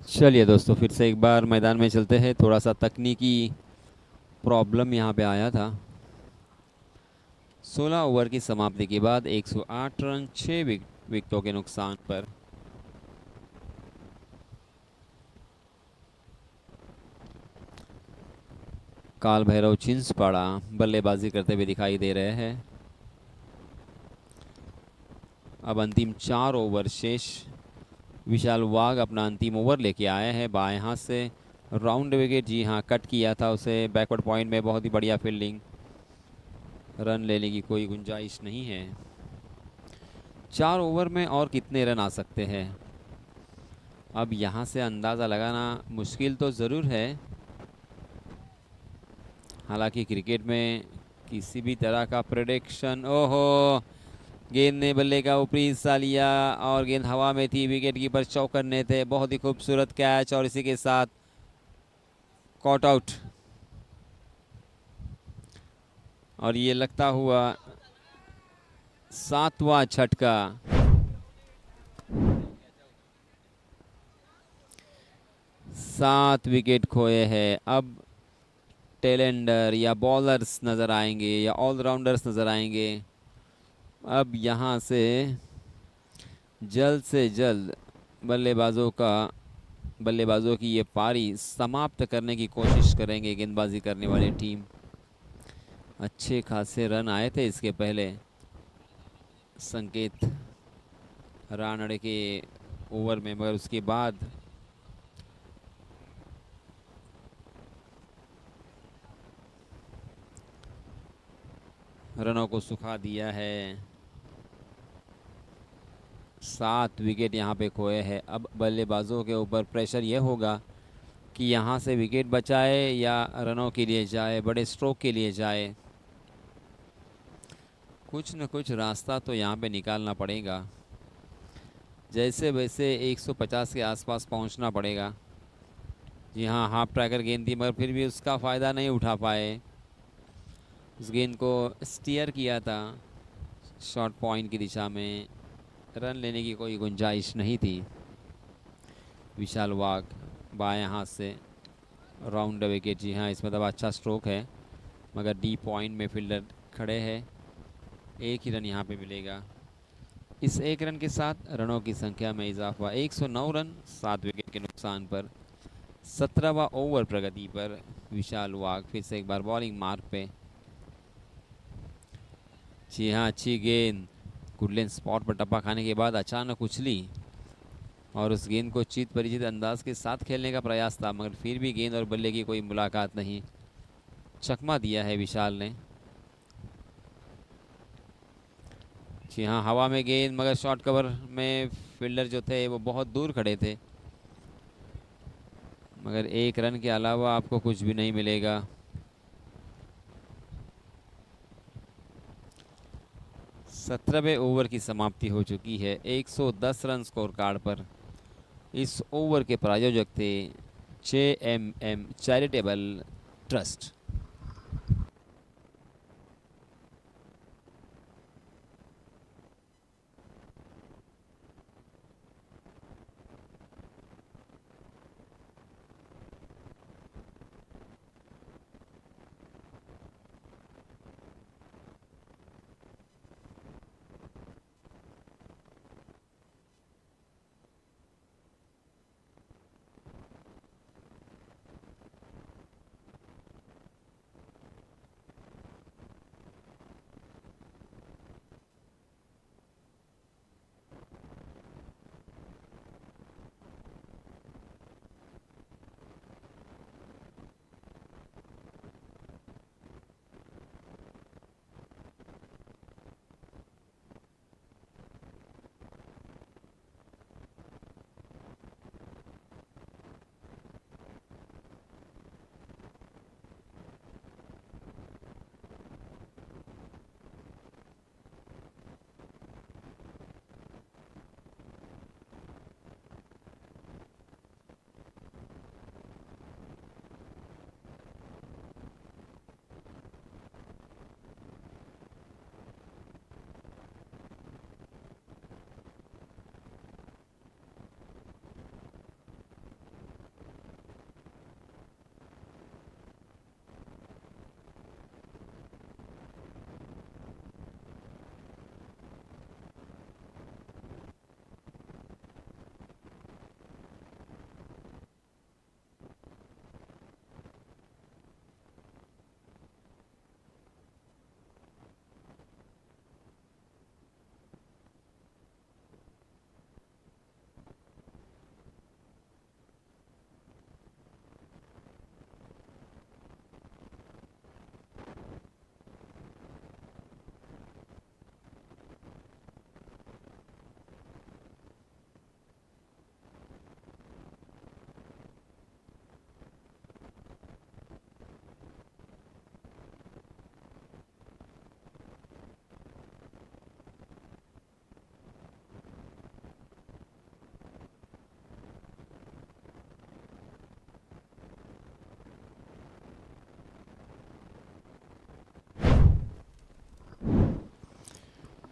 चलिए दोस्तों, फिर से एक बार मैदान में चलते हैं। थोड़ा सा तकनीकी प्रॉब्लम यहाँ पे आया था। 16 ओवर की समाप्ति के बाद 108 रन 6 विकेटों के नुकसान पर। काल भैरव चिंसपाड़ा बल्लेबाजी करते हुए दिखाई दे रहे हैं। अब अंतिम 4 ओवर शेष। विशाल वाघ अपना अंतिम ओवर लेके आए हैं बाएं हाथ से। राउंड विकेट, जी हाँ, कट किया था उसे बैकवर्ड पॉइंट में। बहुत ही बढ़िया फील्डिंग, रन लेने की कोई गुंजाइश नहीं है। 4 ओवर में और कितने रन आ सकते हैं, अब यहाँ से अंदाज़ा लगाना मुश्किल तो ज़रूर है। हालांकि क्रिकेट में किसी भी तरह का प्रेडिक्शन, ओहो, गेंद ने बल्ले का ऊपरी हिस्सा लिया और गेंद हवा में थी। विकेट कीपर चौकन्ने थे। बहुत ही खूबसूरत कैच और इसी के साथ कॉट आउट। और ये लगता हुआ 7वां छटका। सात विकेट खोए हैं। अब टेलेंडर या बॉलर्स नज़र आएंगे या ऑलराउंडर्स नज़र आएंगे। अब यहाँ से जल्द बल्लेबाजों की ये पारी समाप्त करने की कोशिश करेंगे गेंदबाजी करने वाली टीम। अच्छे खासे रन आए थे इसके पहले। संकेत रानड़े के ओवर में, मगर उसके बाद रनों को सुखा दिया है। 7 विकेट यहाँ पे खोए हैं। अब बल्लेबाजों के ऊपर प्रेशर यह होगा कि यहाँ से विकेट बचाए या रनों के लिए जाए, बड़े स्ट्रोक के लिए जाए। कुछ न कुछ रास्ता तो यहाँ पे निकालना पड़ेगा। जैसे वैसे 150 के आसपास पहुँचना पड़ेगा। जी हाँ, हाफ ट्रैकर गेंद थी, मगर फिर भी उसका फ़ायदा नहीं उठा पाए। उस गेंद को स्टीयर किया था शॉर्ट पॉइंट की दिशा में। रन लेने की कोई गुंजाइश नहीं थी। विशाल वाघ बाएं हाथ से राउंड विकेट, जी हाँ, इसमें दबा अच्छा स्ट्रोक है, मगर डी पॉइंट में फील्डर खड़े हैं। एक ही रन यहाँ पे मिलेगा। इस एक रन के साथ रनों की संख्या में इजाफा। 109 रन 7 विकेट के नुकसान पर। 17वां ओवर प्रगति पर। विशाल वाघ फिर से एक बार बॉलिंग मार्क पे। जी हाँ, अच्छी गेंद गुडलेन स्पॉट पर टप्पा खाने के बाद अचानक उछली और उस गेंद को चित परिचित अंदाज के साथ खेलने का प्रयास था, मगर फिर भी गेंद और बल्ले की कोई मुलाकात नहीं। चकमा दिया है विशाल ने। जी हाँ, हवा में गेंद, मगर शॉर्ट कवर में फील्डर जो थे वो बहुत दूर खड़े थे, मगर एक रन के अलावा आपको कुछ भी नहीं मिलेगा। 17वें ओवर की समाप्ति हो चुकी है 110 रन स्कोर कार्ड पर। इस ओवर के प्रायोजक थे JMM चैरिटेबल ट्रस्ट।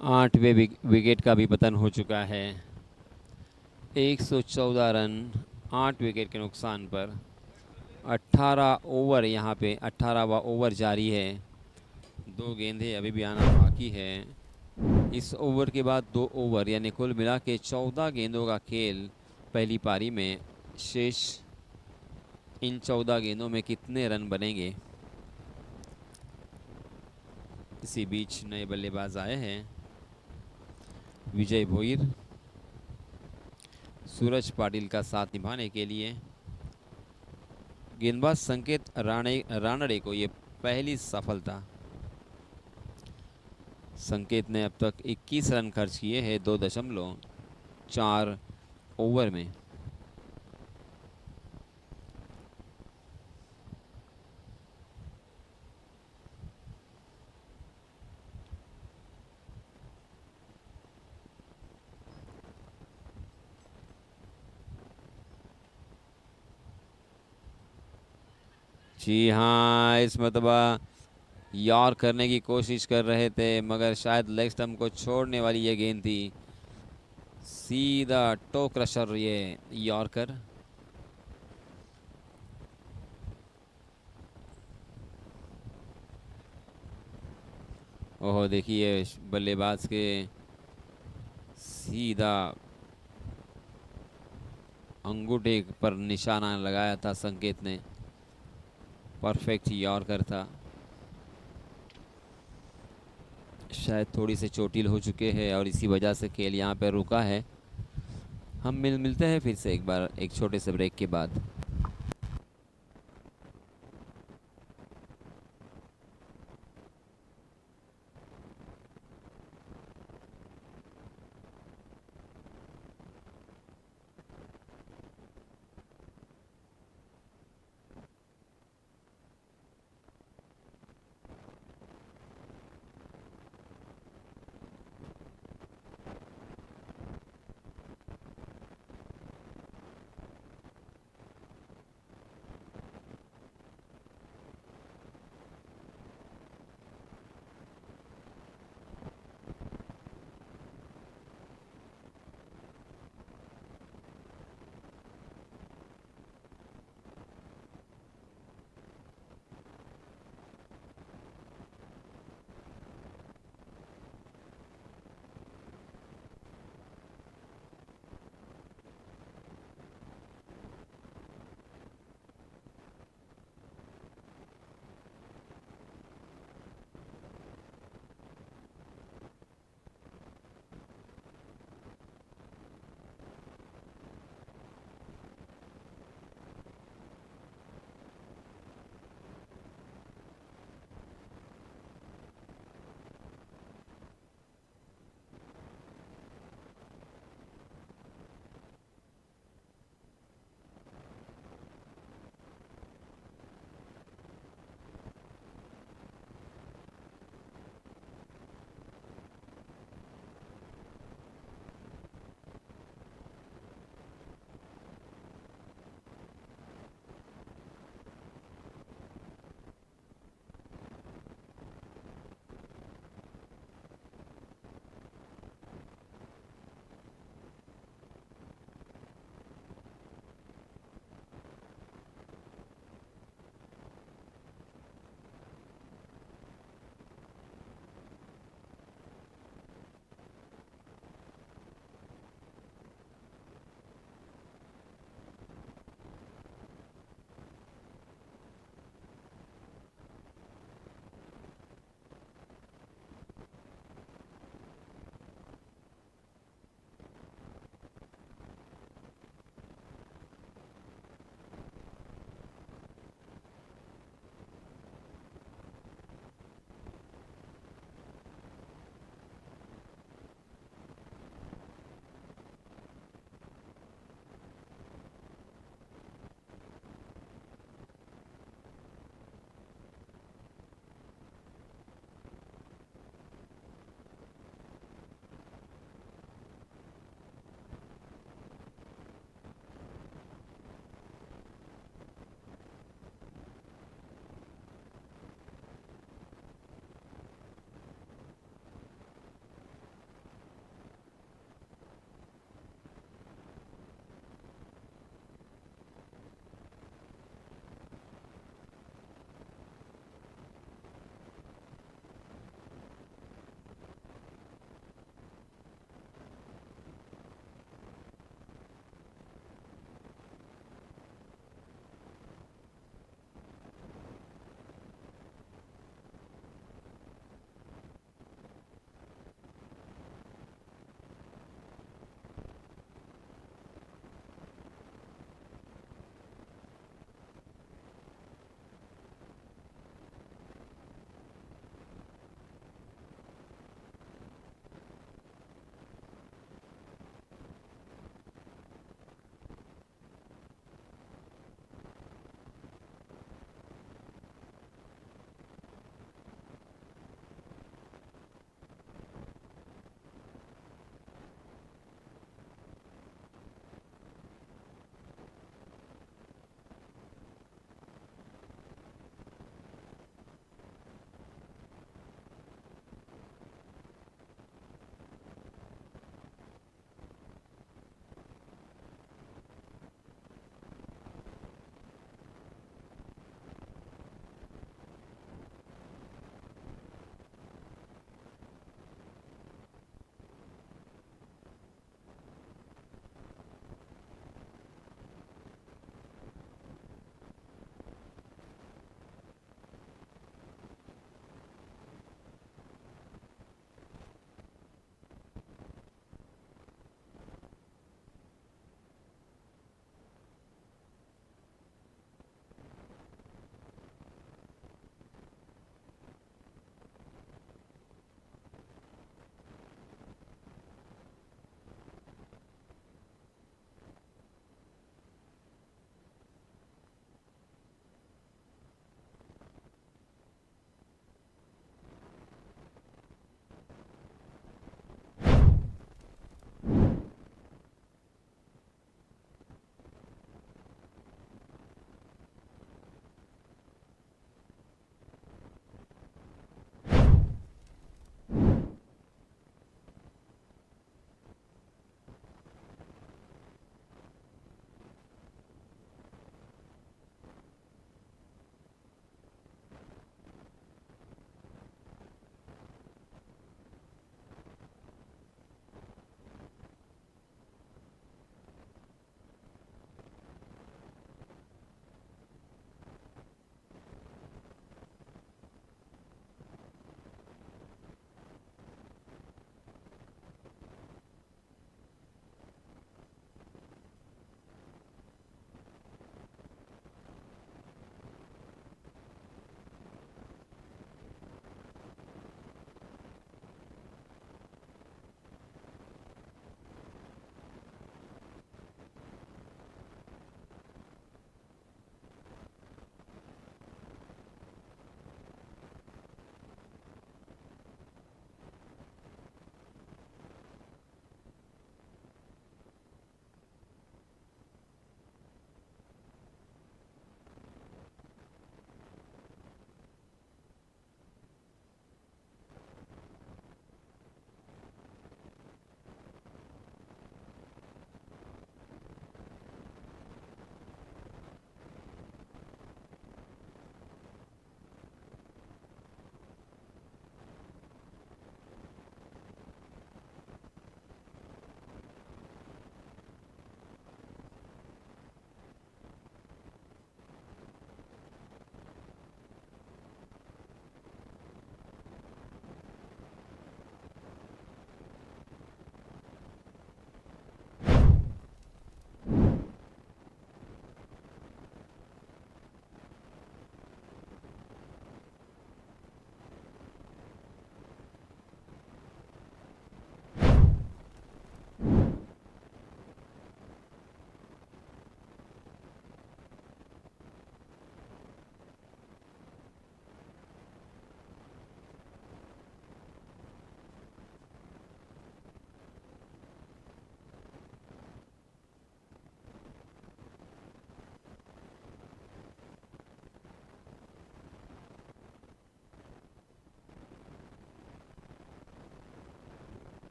8वें विकेट का भी पतन हो चुका है। 114 रन 8 विकेट के नुकसान पर। 18 ओवर यहाँ पे 18वां ओवर जारी है। 2 गेंदें अभी भी आना बाकी है। इस ओवर के बाद 2 ओवर यानी कुल मिला के 14 गेंदों का खेल पहली पारी में शेष। इन 14 गेंदों में कितने रन बनेंगे? इसी बीच नए बल्लेबाज आए हैं। विजय भोईर सूरज पाटिल का साथ निभाने के लिए। गेंदबाज संकेत रानड़े को ये पहली सफलता। संकेत ने अब तक 21 रन खर्च किए हैं 2.4 ओवर में। जी हाँ, इस मरतबा यॉर्क करने की कोशिश कर रहे थे मगर शायद लेग स्टंप को छोड़ने वाली ये गेंद थी। सीधा टो क्रशर ये यॉर्कर। ओह देखिए बल्लेबाज के सीधा अंगूठे पर निशाना लगाया था संकेत ने। परफेक्ट यॉर्कर था। शायद थोड़ी से चोटिल हो चुके हैं और इसी वजह से खेल यहाँ पर रुका है। हम मिलते हैं फिर से एक बार एक छोटे से ब्रेक के बाद।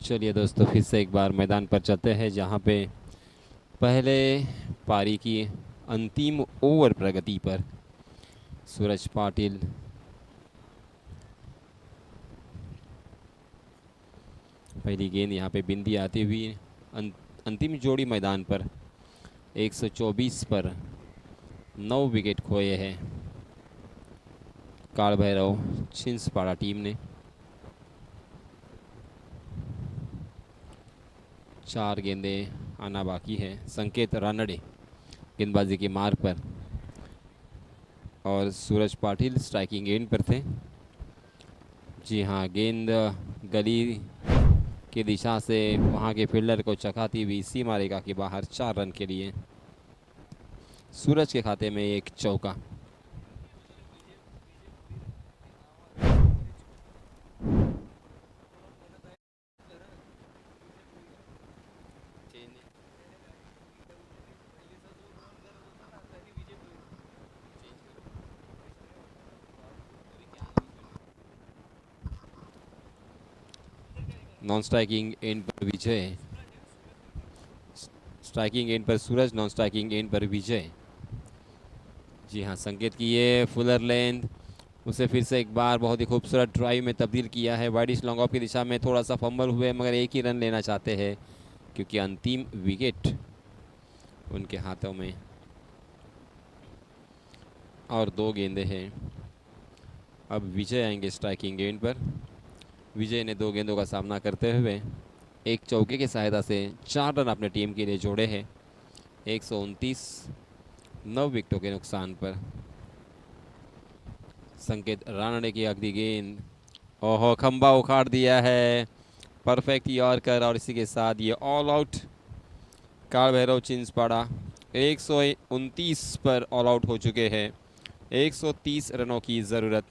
चलिए दोस्तों, फिर से एक बार मैदान पर चलते हैं, जहां पे पहले पारी की अंतिम ओवर प्रगति पर सूरज पाटिल पहली गेंद यहां पे बिंदी आती हुई अंतिम जोड़ी मैदान पर 124 पर 9 विकेट खोए हैं काल भैरव छिंसपाड़ा टीम ने। 4 गेंदें आना बाकी है। संकेत रानड़े गेंदबाजी के मार्ग पर और सूरज पाटिल स्ट्राइकिंग एंड पर थे। जी हाँ, गेंद गली की दिशा से वहां के फील्डर को चकाती हुई सीमा रेखा के बाहर 4 रन के लिए। सूरज के खाते में एक चौका। नॉन स्ट्राइकिंग एंड पर विजय, स्ट्राइकिंग एंड पर सूरज, नॉन स्ट्राइकिंग एंड पर विजय। जी हाँ, संकेत की ये फुलर लेंथ उसे फिर से एक बार बहुत ही खूबसूरत ड्राइव में तब्दील किया है। वाइडिश लॉन्ग ऑफ की दिशा में थोड़ा सा फंबल हुए, मगर एक ही रन लेना चाहते हैं क्योंकि अंतिम विकेट उनके हाथों में और 2 गेंदें हैं। अब विजय आएंगे स्ट्राइकिंग एंड पर। विजय ने 2 गेंदों का सामना करते हुए एक चौके की सहायता से 4 रन अपने टीम के लिए जोड़े हैं 129 9 विकेटों के नुकसान पर। संकेत रानड़े की अगली गेंद, ओहो, खंबा उखाड़ दिया है, परफेक्ट यॉर्कर, और इसी के साथ ये ऑल आउट। काल भैरव छिंसपाड़ा 129 पर ऑल आउट हो चुके हैं। 130 रनों की ज़रूरत।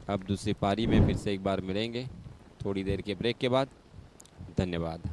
अब दूसरी पारी में फिर से एक बार मिलेंगे थोड़ी देर के ब्रेक के बाद। धन्यवाद।